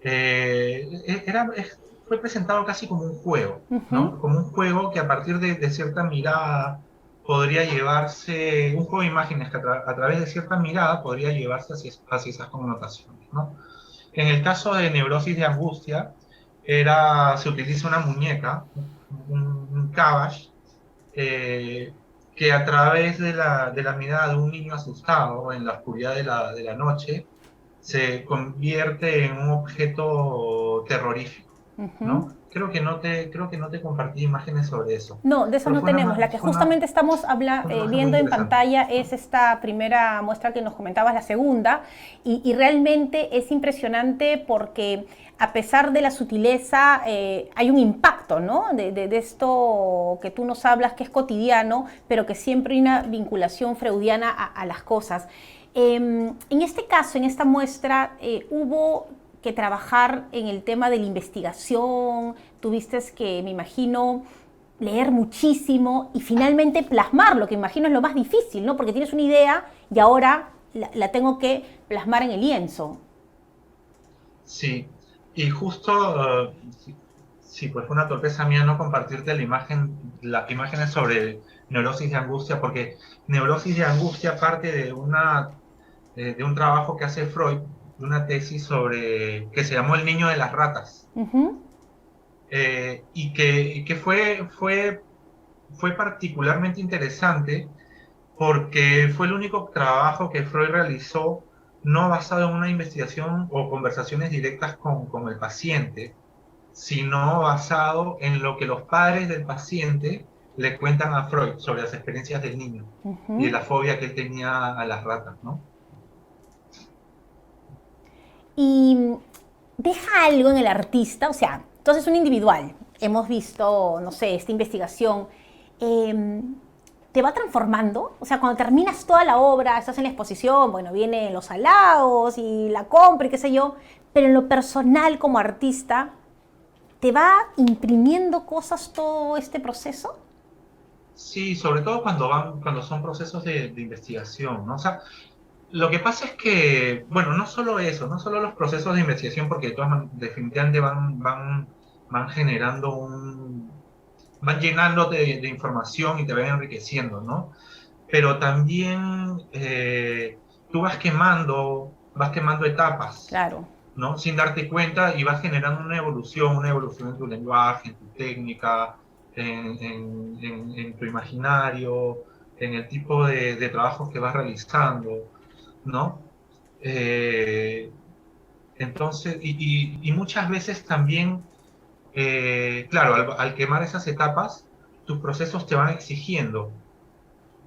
Speaker 2: Eh, era, Fue presentado casi como un juego,
Speaker 1: Ujú.
Speaker 2: ¿no? Como un juego que a partir de cierta mirada podría llevarse, un juego de imágenes que a través de cierta mirada podría llevarse hacia esas connotaciones, ¿no? En el caso de Neurosis de Angustia, se utiliza una muñeca, un cabbage, eh, que a través de la mirada de un niño asustado en la oscuridad de la noche, se convierte en un objeto terrorífico,
Speaker 1: Ujú.
Speaker 2: ¿no? Creo que no te compartí imágenes sobre eso,
Speaker 1: No, de esas
Speaker 2: pero
Speaker 1: no tenemos. La que justamente estamos
Speaker 2: fue una imagen muy
Speaker 1: viendo en
Speaker 2: interesante,
Speaker 1: pantalla es
Speaker 2: ¿no?
Speaker 1: esta primera muestra que nos comentabas, la segunda, y realmente es impresionante porque a pesar de la sutileza hay un impacto, ¿no? De esto que tú nos hablas, que es cotidiano, pero que siempre hay una vinculación freudiana a las cosas. En este caso, en esta muestra, hubo que trabajar en el tema de la investigación, tuviste que, me imagino, leer muchísimo y finalmente plasmarlo, que imagino es lo más difícil, ¿no? Porque tienes una idea y ahora la tengo que plasmar en el lienzo.
Speaker 2: Sí, y justo, sí, pues fue una torpeza mía no compartirte las imágenes sobre neurosis de angustia, porque neurosis de angustia parte de un trabajo que hace Freud, de una tesis que se llamó El niño de las ratas,
Speaker 1: Ujú.
Speaker 2: y que fue particularmente interesante porque fue el único trabajo que Freud realizó no basado en una investigación o conversaciones directas con el paciente, sino basado en lo que los padres del paciente le cuentan a Freud sobre las experiencias del niño y de
Speaker 1: Ujú.
Speaker 2: la fobia que él tenía a las ratas, ¿no?
Speaker 1: Y deja algo en el artista, o sea, entonces un individual, hemos visto, no sé, esta investigación, eh, te va transformando, o sea, cuando terminas toda la obra, estás en la exposición, bueno, vienen los halagos y la compra y qué sé yo, pero en lo personal como artista, ¿Te va imprimiendo cosas todo este proceso?
Speaker 2: Sí, sobre todo cuando son procesos de investigación, ¿no? O sea, lo que pasa es que, bueno, no solo eso, no solo los procesos de investigación, porque definitivamente van generando van llenándote de información y te van enriqueciendo, ¿no? Pero también tú vas quemando etapas,
Speaker 1: Claro.
Speaker 2: ¿no? Sin darte cuenta y vas generando una evolución en tu lenguaje, en tu técnica, en tu imaginario, en el tipo de trabajos que vas realizando, ¿no? Eh, entonces, y muchas veces también, claro, al quemar esas etapas, tus procesos te van exigiendo,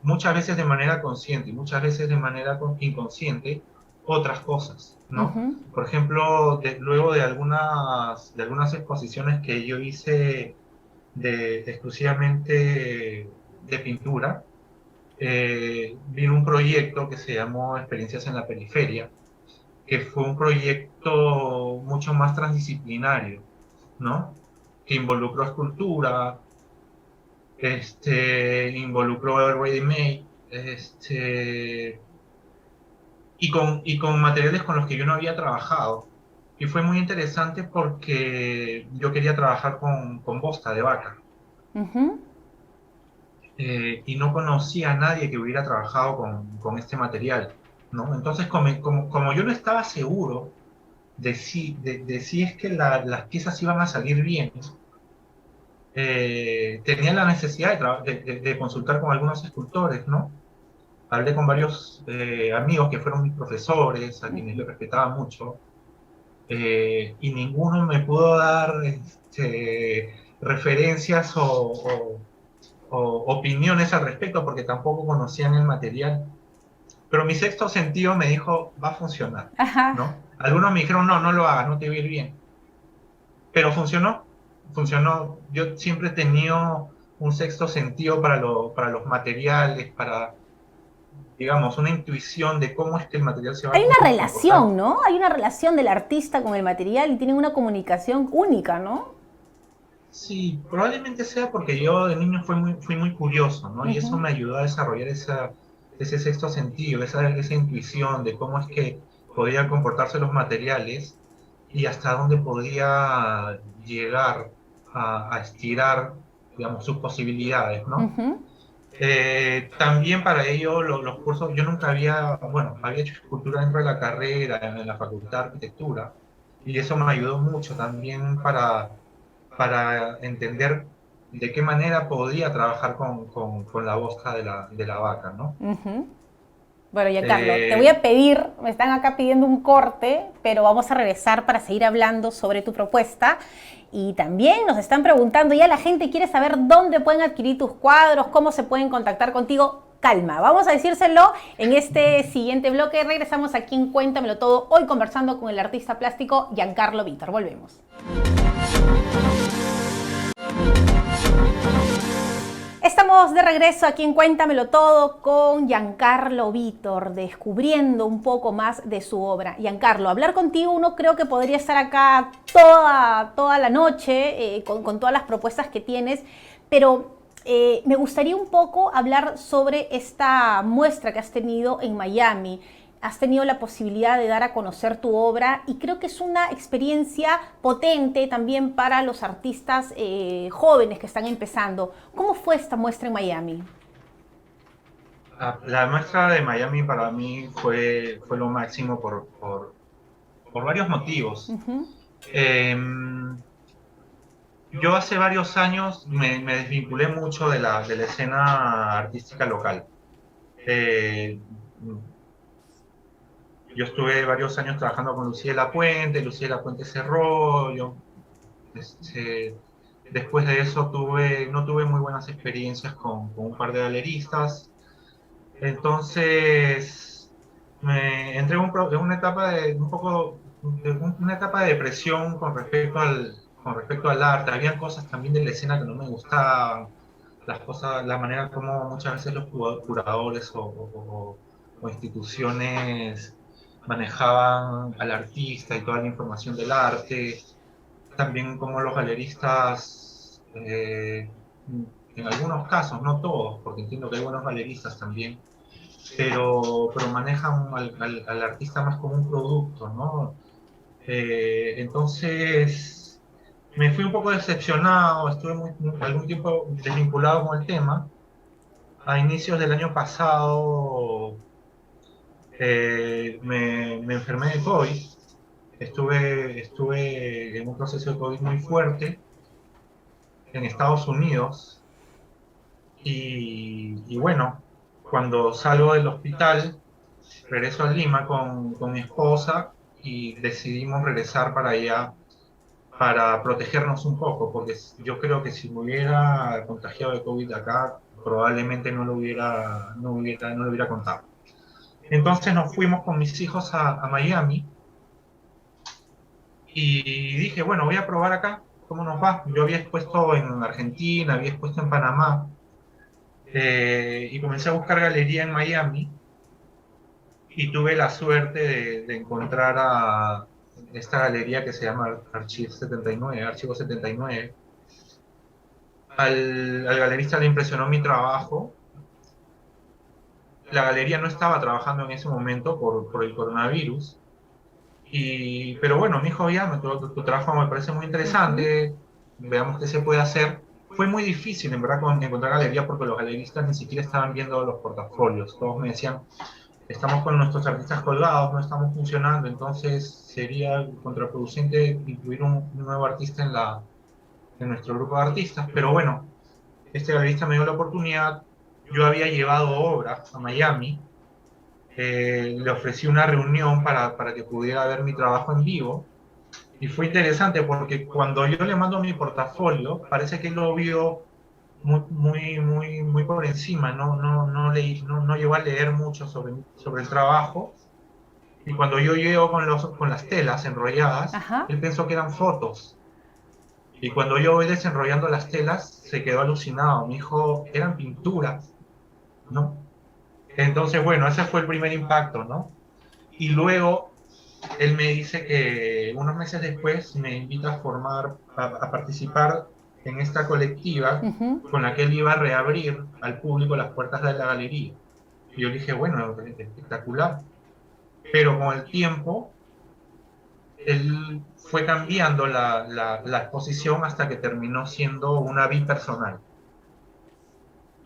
Speaker 2: muchas veces de manera consciente y muchas veces de manera inconsciente, otras cosas, ¿no?
Speaker 1: Ujú.
Speaker 2: Por ejemplo, luego de algunas exposiciones que yo hice exclusivamente de pintura, vino un proyecto que se llamó Experiencias en la Periferia, que fue un proyecto mucho más transdisciplinario, ¿no? Que involucró escultura, involucró el ready made, y con materiales con los que yo no había trabajado. Y fue muy interesante porque yo quería trabajar con bosta de vaca,
Speaker 1: Ujú.
Speaker 2: y no conocía a nadie que hubiera trabajado con este material, ¿no? Entonces, como yo no estaba seguro de si es que las piezas iban a salir bien, tenía la necesidad de consultar con algunos escultores, ¿no? Hablé con varios amigos que fueron mis profesores, a quienes
Speaker 1: Ujú.
Speaker 2: les respetaba mucho, y ninguno me pudo dar referencias o opiniones al respecto porque tampoco conocían el material. Pero mi sexto sentido me dijo, va a funcionar,
Speaker 1: Ajá.
Speaker 2: ¿no? Algunos me dijeron, no, no lo hagas, no te va a ir bien. Pero funcionó. Yo siempre he tenido un sexto sentido para los materiales, para, digamos, una intuición de cómo es que el material se
Speaker 1: Hay
Speaker 2: va
Speaker 1: una
Speaker 2: a comportar.
Speaker 1: relación, ¿no? Hay una relación del artista con el material y tienen una comunicación única, ¿no?
Speaker 2: Sí, probablemente sea porque yo de niño fui muy curioso, ¿no? Y eso
Speaker 1: Ujú.
Speaker 2: me ayudó a desarrollar ese sexto sentido, esa intuición de cómo es que podían comportarse los materiales y hasta dónde podía llegar a estirar, digamos, sus posibilidades, ¿no?
Speaker 1: Ujú.
Speaker 2: También para ello los cursos, yo nunca había hecho escultura dentro de la carrera, en la Facultad de Arquitectura, y eso me ayudó mucho también para entender de qué manera podía trabajar con la bosta de la vaca, ¿no?
Speaker 1: Ujú. Bueno, Giancarlo, te voy
Speaker 2: Eh,
Speaker 1: a pedir, me están acá pidiendo un corte, pero vamos a regresar para seguir hablando sobre tu propuesta. Y también nos están preguntando, ya la gente quiere saber dónde pueden adquirir tus cuadros, cómo se pueden contactar contigo. Calma, vamos a decírselo en este siguiente bloque. Regresamos aquí en Cuéntamelo Todo, hoy conversando con el artista plástico Giancarlo Vítor. Volvemos. Estamos de regreso aquí en Cuéntamelo Todo con Giancarlo Vítor, descubriendo un poco más de su obra. Giancarlo, hablar contigo uno creo que podría estar acá toda la noche con todas las propuestas que tienes, pero me gustaría un poco hablar sobre esta muestra que has tenido en Miami. Has tenido la posibilidad de dar a conocer tu obra y creo que es una experiencia potente también para los artistas jóvenes que están empezando. ¿Cómo fue esta muestra en Miami?
Speaker 2: la muestra de Miami para mí fue lo máximo por varios motivos.
Speaker 1: Ujú.
Speaker 2: Eh, yo hace varios años me desvinculé mucho de la escena artística local. Eh, yo estuve varios años trabajando con Lucía La Puente cerró, este, después de eso no tuve muy buenas experiencias con un par de galeristas, entonces me entré en una etapa una etapa de depresión con respecto al arte. Habían cosas también de la escena que no me gustaban, la manera como muchas veces los curadores o instituciones manejaban al artista y toda la información del arte. también como los galeristas, en algunos casos, no todos, porque entiendo que hay buenos galeristas también, pero manejan al artista más como un producto, ¿no? Entonces, me fui un poco decepcionado, estuve algún tiempo desvinculado con el tema. A inicios del año pasado me enfermé de COVID, estuve en un proceso de COVID muy fuerte en Estados Unidos y bueno, cuando salgo del hospital, regreso a Lima con mi esposa y decidimos regresar para allá para protegernos un poco, porque yo creo que si me hubiera contagiado de COVID acá, probablemente no lo hubiera contado. Entonces nos fuimos con mis hijos a Miami y dije, bueno, voy a probar acá, ¿cómo nos va? Yo había expuesto en Argentina, había expuesto en Panamá, y comencé a buscar galería en Miami y tuve la suerte de encontrar a esta galería que se llama Archivo 79, Archivo 79. Al galerista le impresionó mi trabajo. La galería no estaba trabajando en ese momento por el coronavirus. Pero bueno, me dijo, ya, tu trabajo me parece muy
Speaker 1: Ujú.
Speaker 2: interesante, veamos qué se puede hacer. Fue muy difícil, en verdad, encontrar galería porque los galeristas ni siquiera estaban viendo los portafolios. Todos me decían, estamos con nuestros artistas colgados, no estamos funcionando, entonces sería contraproducente incluir un nuevo artista en nuestro grupo de artistas. Pero bueno, este galerista me dio la oportunidad. Yo había llevado obras a Miami, le ofrecí una reunión para que pudiera ver mi trabajo en vivo. Y fue interesante porque cuando yo le mando mi portafolio, parece que él lo vio muy por encima, no llegó a leer mucho sobre el trabajo. Y cuando yo llego con las telas enrolladas,
Speaker 1: Ajá.
Speaker 2: él pensó que eran fotos. Y cuando yo voy desenrollando las telas, se quedó alucinado. Me dijo, eran pinturas, ¿no? Entonces, bueno, ese fue el primer impacto, ¿no? Y luego él me dice que unos meses después me invita a participar en esta colectiva
Speaker 1: Ujú.
Speaker 2: con la que él iba a reabrir al público las puertas de la galería. Y yo le dije, bueno, espectacular. Pero con el tiempo, él fue cambiando la exposición hasta que terminó siendo una bipersonal.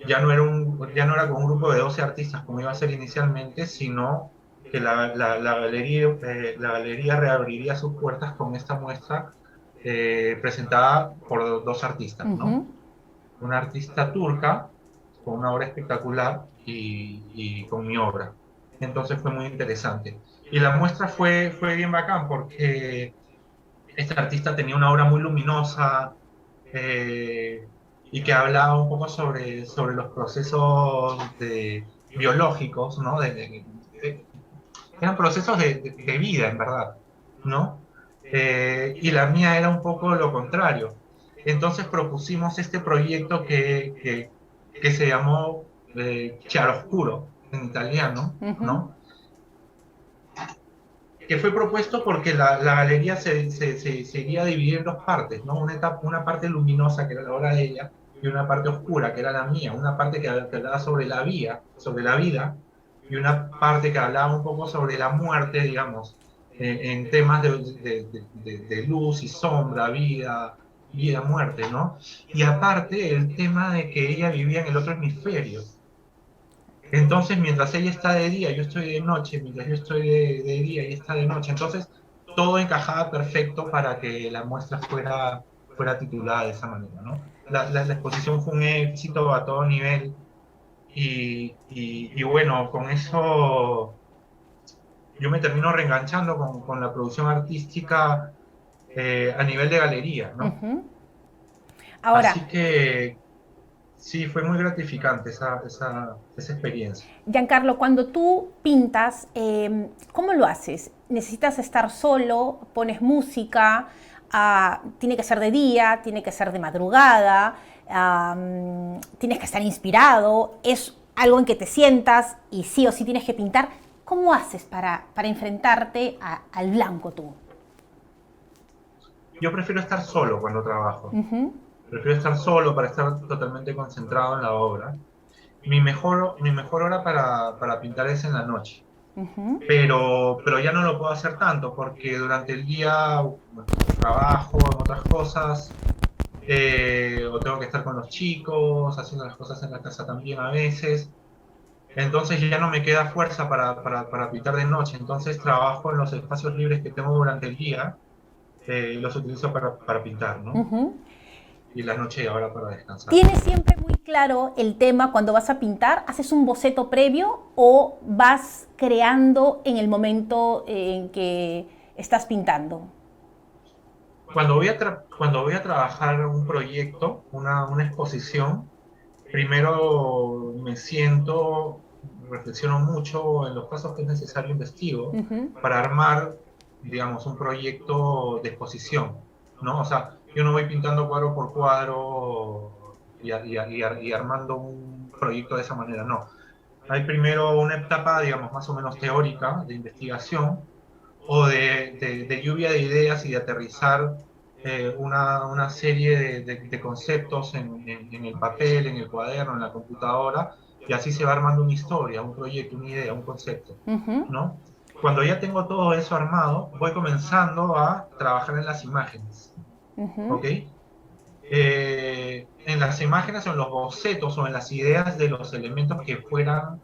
Speaker 2: Ya no era con un grupo de 12 artistas como iba a ser inicialmente, sino que la galería reabriría sus puertas con esta muestra presentada por dos artistas, ¿no?
Speaker 1: Ujú.
Speaker 2: Una artista turca con una obra espectacular y con mi obra. Entonces fue muy interesante. Y la muestra fue bien bacán porque este artista tenía una obra muy luminosa, eh, y que hablaba un poco sobre los procesos biológicos, ¿no? Eran procesos de vida, en verdad, ¿no? Y la mía era un poco lo contrario. Entonces propusimos este proyecto que se llamó Chiaroscuro, en italiano,
Speaker 1: Ujú.
Speaker 2: ¿no? Que fue propuesto porque la galería se iría a dividir en dos partes, ¿no? Una parte luminosa, que era la obra de ella, y una parte oscura, que era la mía, una parte que hablaba sobre la vida, y una parte que hablaba un poco sobre la muerte, digamos, en temas de luz y sombra, vida, muerte, ¿no? Y aparte el tema de que ella vivía en el otro hemisferio. Entonces, mientras ella está de día, yo estoy de noche, mientras yo estoy de día, ella está de noche. Entonces, todo encajaba perfecto para que la muestra fuera titulada de esa manera, ¿no? La exposición fue un éxito a todo nivel y bueno, con eso yo me termino reenganchando con la producción artística a nivel de galería, ¿no?
Speaker 1: Ujú. Ahora,
Speaker 2: Así que sí, fue muy gratificante esa experiencia.
Speaker 1: Giancarlo, cuando tú pintas, ¿cómo lo haces? ¿Necesitas estar solo? ¿Pones música? ¿Tiene que ser de día? ¿Tiene que ser de madrugada? ¿Tienes que estar inspirado? ¿Es algo en que te sientas y sí o sí tienes que pintar? ¿Cómo haces para enfrentarte al blanco tú?
Speaker 2: yo prefiero estar solo cuando trabajo.
Speaker 1: Ujú,
Speaker 2: Prefiero estar solo para estar totalmente concentrado en la obra. Mi mejor hora para pintar es en la noche.
Speaker 1: ujú.
Speaker 2: Pero ya no lo puedo hacer tanto porque durante el día bueno, trabajo en otras cosas, o tengo que estar con los chicos, haciendo las cosas en la casa también a veces. Entonces ya no me queda fuerza para pintar de noche. Entonces trabajo en los espacios libres que tengo durante el día, y los utilizo para pintar, ¿no?
Speaker 1: Ujú.
Speaker 2: Y la noche ahora para descansar.
Speaker 1: ¿Tienes siempre muy claro el tema cuando vas a pintar? ¿Haces un boceto previo o vas creando en el momento en que estás pintando?
Speaker 2: Cuando voy a trabajar un proyecto, una exposición, primero me siento, reflexiono mucho en los casos que es necesario, investigo
Speaker 1: Ujú,
Speaker 2: para armar, digamos, un proyecto de exposición, ¿no? O sea, yo no voy pintando cuadro por cuadro y armando un proyecto de esa manera, no. Hay primero una etapa, digamos, más o menos teórica de investigación o de lluvia de ideas y de aterrizar, una serie de conceptos en el papel, en el cuaderno, en la computadora, y así se va armando una historia, un proyecto, una idea, un concepto,
Speaker 1: ujú,
Speaker 2: ¿no? Cuando ya tengo todo eso armado, voy comenzando a trabajar en las imágenes,
Speaker 1: ujú,
Speaker 2: ¿ok? En las imágenes o en los bocetos o en las ideas de los elementos que fueran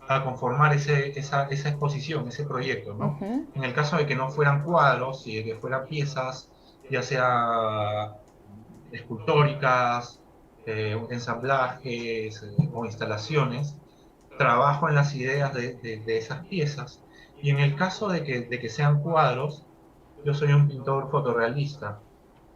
Speaker 2: a conformar esa exposición, ese proyecto, ¿no?
Speaker 1: ujú.
Speaker 2: En el caso de que no fueran cuadros y de que fueran piezas, ya sea escultóricas, ensamblajes, o instalaciones, trabajo en las ideas de esas piezas. Y en el caso de que sean cuadros, yo soy un pintor fotorrealista,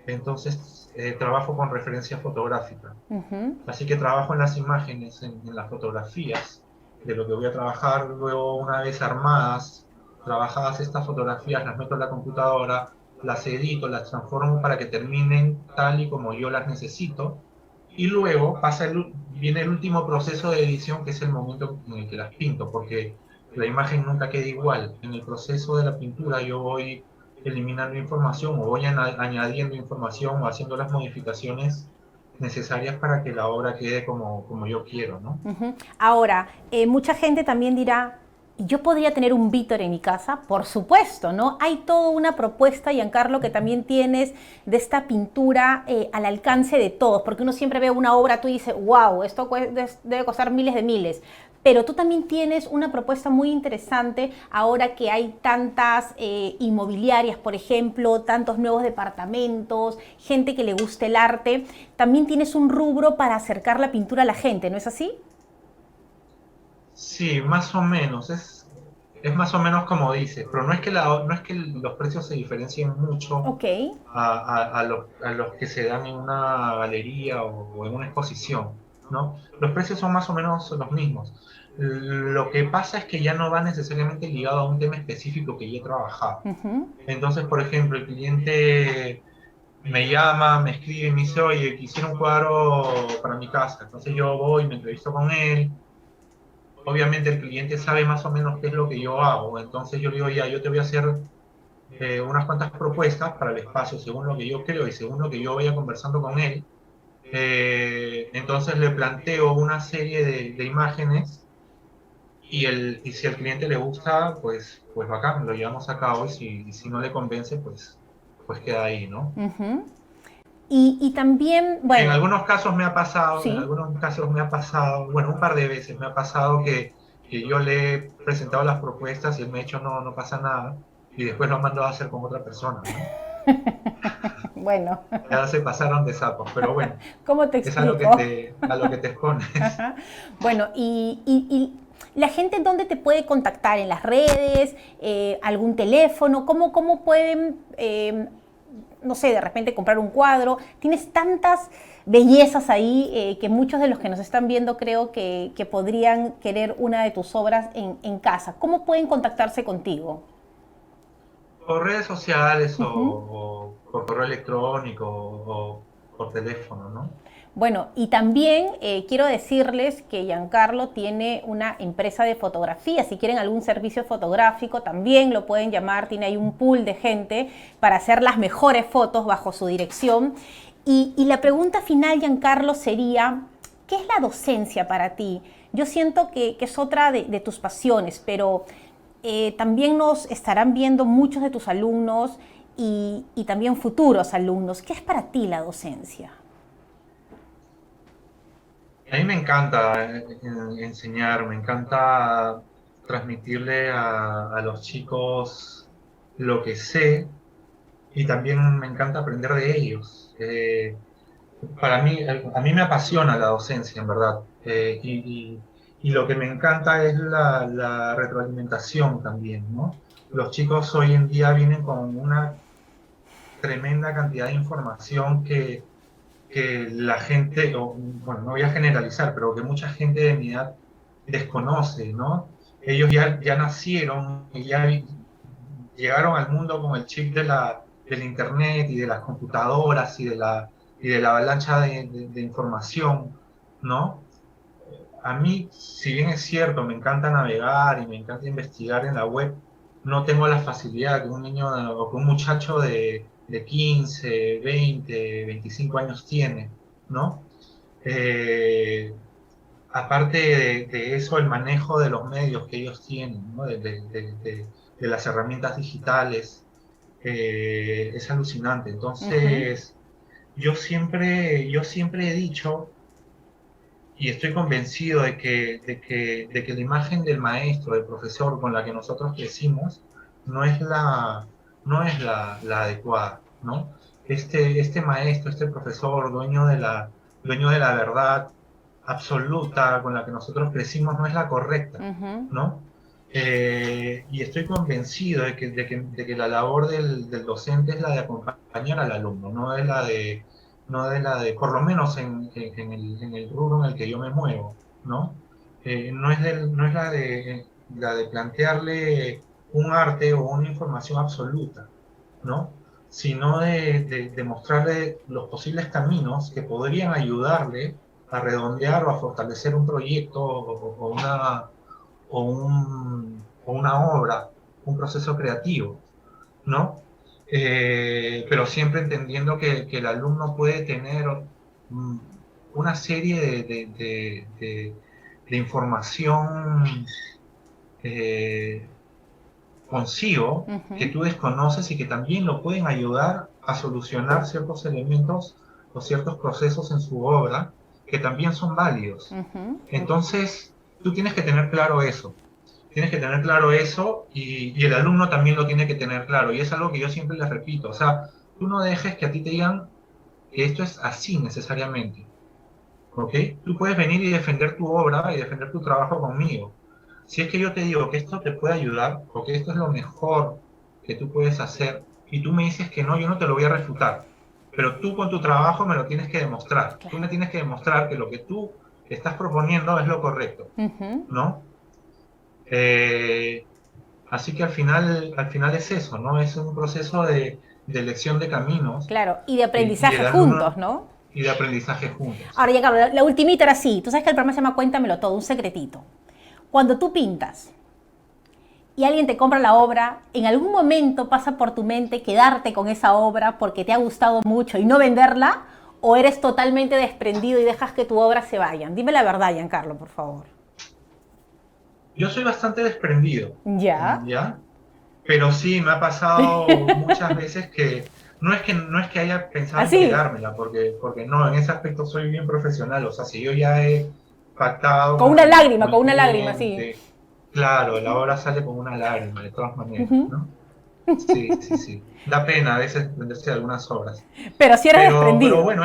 Speaker 2: entonces trabajo con referencia fotográfica.
Speaker 1: Ujú,
Speaker 2: Así que trabajo en las imágenes, en las fotografías de lo que voy a trabajar. Luego, una vez armadas, trabajadas estas fotografías, las meto en la computadora, las edito, las transformo para que terminen tal y como yo las necesito. Y luego viene el último proceso de edición, que es el momento en el que las pinto, porque la imagen nunca queda igual. En el proceso de la pintura yo voy eliminando información o voy añadiendo información o haciendo las modificaciones necesarias para que la obra quede como yo quiero, ¿no?
Speaker 1: ujú. Ahora, mucha gente también dirá, yo podría tener un Víctor en mi casa, por supuesto, ¿no? Hay toda una propuesta, Giancarlo, que también tienes de esta pintura al alcance de todos, porque uno siempre ve una obra, tú dices, wow, esto debe costar miles de miles. Pero tú también tienes una propuesta muy interesante ahora que hay tantas inmobiliarias, por ejemplo, tantos nuevos departamentos, gente que le gusta el arte. También tienes un rubro para acercar la pintura a la gente, ¿no es así?
Speaker 2: Sí, más o menos, es más o menos como dices, pero no es que los precios se diferencien mucho
Speaker 1: Ok.
Speaker 2: a los que se dan en una galería o en una exposición, ¿no? Los precios son más o menos los mismos. Lo que pasa es que ya no va necesariamente ligado a un tema específico que ya he trabajado.
Speaker 1: Ujú,
Speaker 2: Entonces, por ejemplo, el cliente me llama, me escribe y me dice, oye, quisiera un cuadro para mi casa. Entonces yo voy, me entrevisto con él. Obviamente el cliente sabe más o menos qué es lo que yo hago. Entonces yo le digo, ya, yo te voy a hacer, unas cuantas propuestas para el espacio según lo que yo creo y según lo que yo vaya conversando con él. Entonces le planteo una serie de imágenes y si al cliente le gusta, pues bacán, lo llevamos a cabo y si no le convence, pues queda ahí, ¿no?
Speaker 1: ujú. Y también,
Speaker 2: En
Speaker 1: bueno,
Speaker 2: algunos casos me ha pasado, en
Speaker 1: sí.
Speaker 2: algunos casos me ha pasado, bueno, un par de veces me ha pasado que yo le he presentado las propuestas y él me ha dicho, no, no pasa nada, y después lo han mandado a hacer con otra persona, ¿no?
Speaker 1: Bueno,
Speaker 2: Ya se pasaron de sapos, pero bueno,
Speaker 1: ¿cómo te
Speaker 2: es a lo que
Speaker 1: explico?
Speaker 2: te expones.
Speaker 1: Bueno, y la gente, ¿dónde te puede contactar? ¿En las redes? ¿Algún teléfono? ¿Cómo pueden, no sé, de repente comprar un cuadro? Tienes tantas bellezas ahí que muchos de los que nos están viendo creo que podrían querer una de tus obras en casa. ¿Cómo pueden contactarse contigo?
Speaker 2: Por redes sociales o,
Speaker 1: Ujú,
Speaker 2: o por correo electrónico por teléfono, ¿no?
Speaker 1: Bueno, y también quiero decirles que Giancarlo tiene una empresa de fotografía. Si quieren algún servicio fotográfico, también lo pueden llamar. Tiene ahí un pool de gente para hacer las mejores fotos bajo su dirección. Y la pregunta final, Giancarlo, sería, ¿qué es la docencia para ti? Yo siento que es otra de tus pasiones, pero también nos estarán viendo muchos de tus alumnos y también futuros alumnos. ¿Qué es para ti la docencia?
Speaker 2: A mí me encanta enseñar, me encanta transmitirle a los chicos lo que sé y también me encanta aprender de ellos. Para mí, a mí me apasiona la docencia, en verdad. Y lo que me encanta es la retroalimentación también, ¿no? Los chicos hoy en día vienen con una tremenda cantidad de información que la gente, bueno, no voy a generalizar, pero que mucha gente de mi edad desconoce, ¿no? Ellos ya nacieron y ya llegaron al mundo con el chip del internet y de las computadoras y de la avalancha de información, ¿no? A mí, si bien es cierto, me encanta navegar y me encanta investigar en la web, no tengo la facilidad que un niño o que un muchacho de 15, 20, 25 años tiene, ¿no? Eh, Aparte de eso, el manejo de los medios que ellos tienen, ¿no? De las herramientas digitales, es alucinante.
Speaker 1: Ujú.
Speaker 2: Entonces, yo siempre he dicho y estoy convencido de que la imagen del maestro, del profesor con la que nosotros crecimos, no es la adecuada, ¿no? Este maestro, este profesor, dueño de la verdad absoluta con la que nosotros crecimos, no es la correcta,
Speaker 1: Ujú.
Speaker 2: ¿no? Y estoy convencido de que la labor del docente es la de acompañar al alumno, no es la de, por lo menos en el rubro en el que yo me muevo, ¿no? No es la de plantearle un arte o una información absoluta, ¿no? Sino de mostrarle los posibles caminos que podrían ayudarle a redondear o a fortalecer un proyecto o una obra, un proceso creativo, ¿no? Pero siempre entendiendo que el alumno puede tener mm, una serie de información eh, consigo que
Speaker 1: Ujú.
Speaker 2: tú desconoces y que también lo pueden ayudar a solucionar ciertos elementos o ciertos procesos en su obra que también son válidos.
Speaker 1: Ujú. Ujú.
Speaker 2: Entonces, tú tienes que tener claro eso. Tienes que tener claro eso y el alumno también lo tiene que tener claro. Y es algo que yo siempre les repito. O sea, tú no dejes que a ti te digan que esto es así necesariamente. ¿Ok? Tú puedes venir y defender tu obra y defender tu trabajo conmigo. Si es que yo te digo que esto te puede ayudar o que esto es lo mejor que tú puedes hacer y tú me dices que no, yo no te lo voy a refutar. Pero tú con tu trabajo me lo tienes que demostrar. Tú
Speaker 1: Claro.
Speaker 2: me tienes que demostrar que lo que tú estás proponiendo es lo correcto,
Speaker 1: Ujú.
Speaker 2: ¿no? Eh, Así que al final es eso, ¿no? Es un proceso de elección de caminos
Speaker 1: Claro, y de
Speaker 2: y
Speaker 1: aprendizaje
Speaker 2: el
Speaker 1: juntos,
Speaker 2: alumno
Speaker 1: ¿no?
Speaker 2: y de aprendizaje juntos.
Speaker 1: Ahora ya, Carlos, la ultimita era así. Tú sabes que el programa se llama Cuéntamelo todo, un secretito. Cuando tú pintas y alguien te compra la obra, ¿en algún momento pasa por tu mente quedarte con esa obra porque te ha gustado mucho y no venderla? ¿O eres totalmente desprendido y dejas que tu obra se vaya? Dime la verdad, Giancarlo, por favor.
Speaker 2: Yo soy bastante desprendido,
Speaker 1: ¿Ya?
Speaker 2: ¿ya? Pero sí, me ha pasado muchas veces que no es que haya pensado en
Speaker 1: Así,
Speaker 2: quedármela, porque no, en ese aspecto soy bien profesional. O sea, si yo ya he pactado con
Speaker 1: con
Speaker 2: el
Speaker 1: una lágrima, sí.
Speaker 2: cliente, claro, la obra sale con una lágrima, de todas maneras,
Speaker 1: Ujú.
Speaker 2: ¿no? Sí, sí, sí. Da pena a veces desprenderse de algunas obras.
Speaker 1: Pero si eres
Speaker 2: Pero
Speaker 1: desprendido.
Speaker 2: bueno,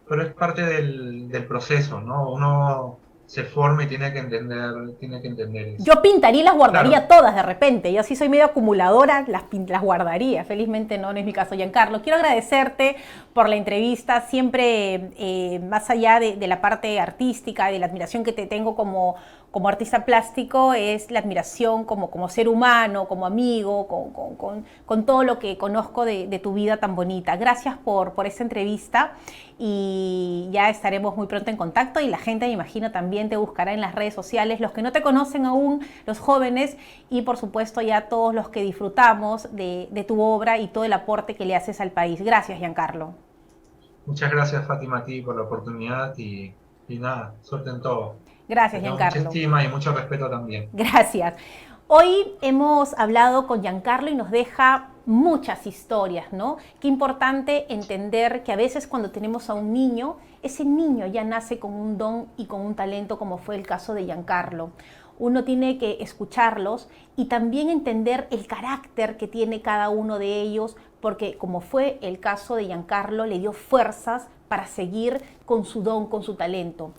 Speaker 2: pero es parte del proceso, ¿no? Uno se forma y tiene que entender eso.
Speaker 1: Yo pintaría y las guardaría
Speaker 2: Claro,
Speaker 1: todas de repente. Yo sí soy medio acumuladora, las guardaría. Felizmente no, no es mi caso, Giancarlo. Quiero agradecerte por la entrevista. Siempre, más allá de la parte artística, de la admiración que te tengo como artista plástico es la admiración como ser humano, como amigo, con todo lo que conozco de tu vida tan bonita. Gracias por esta entrevista y ya estaremos muy pronto en contacto y la gente, me imagino, también te buscará en las redes sociales, los que no te conocen aún, los jóvenes y por supuesto ya todos los que disfrutamos de tu obra y todo el aporte que le haces al país. Gracias, Giancarlo.
Speaker 2: Muchas gracias, Fátima, a ti por la oportunidad y nada, suerte en todo. Te
Speaker 1: Gracias,
Speaker 2: tengo mucha
Speaker 1: Giancarlo.
Speaker 2: estima y mucho respeto también.
Speaker 1: Gracias. Hoy hemos hablado con Giancarlo y nos deja muchas historias, ¿no? Qué importante entender que a veces cuando tenemos a un niño, ese niño ya nace con un don y con un talento, como fue el caso de Giancarlo. Uno tiene que escucharlos y también entender el carácter que tiene cada uno de ellos, porque como fue el caso de Giancarlo, le dio fuerzas para seguir con su don, con su talento.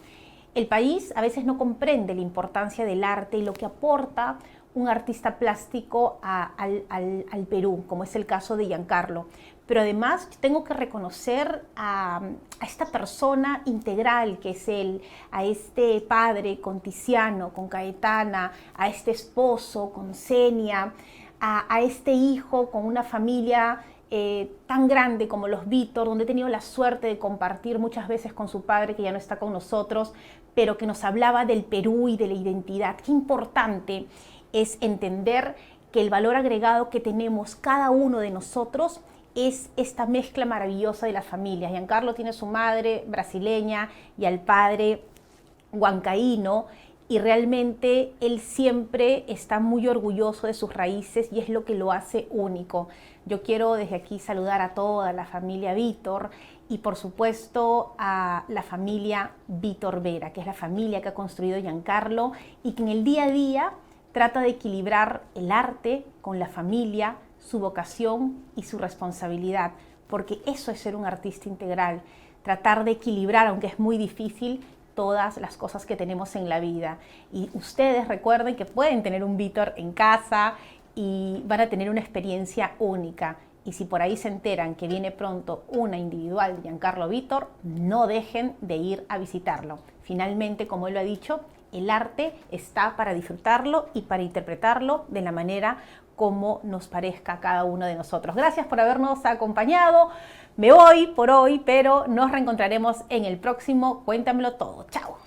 Speaker 1: El país a veces no comprende la importancia del arte y lo que aporta un artista plástico al Perú, como es el caso de Giancarlo. Pero además tengo que reconocer a esta persona integral que es él, a este padre con Tiziano, con Caetana, a este esposo con Xenia, a este hijo con una familia tan grande como los Vítor, donde he tenido la suerte de compartir muchas veces con su padre, que ya no está con nosotros, pero que nos hablaba del Perú y de la identidad. Qué importante es entender que el valor agregado que tenemos cada uno de nosotros es esta mezcla maravillosa de las familias. Giancarlo tiene su madre brasileña y al padre huancaíno, y realmente él siempre está muy orgulloso de sus raíces y es lo que lo hace único. Yo quiero desde aquí saludar a toda la familia Vítor y por supuesto a la familia Vítor Vera, que es la familia que ha construido Giancarlo y que en el día a día trata de equilibrar el arte con la familia, su vocación y su responsabilidad, porque eso es ser un artista integral, tratar de equilibrar, aunque es muy difícil, todas las cosas que tenemos en la vida. Y ustedes recuerden que pueden tener un Vítor en casa y van a tener una experiencia única. Y si por ahí se enteran que viene pronto una individual de Giancarlo Vítor, no dejen de ir a visitarlo. Finalmente, como él lo ha dicho, el arte está para disfrutarlo y para interpretarlo de la manera como nos parezca a cada uno de nosotros. Gracias por habernos acompañado. Me voy por hoy, pero nos reencontraremos en el próximo Cuéntamelo Todo. ¡Chao!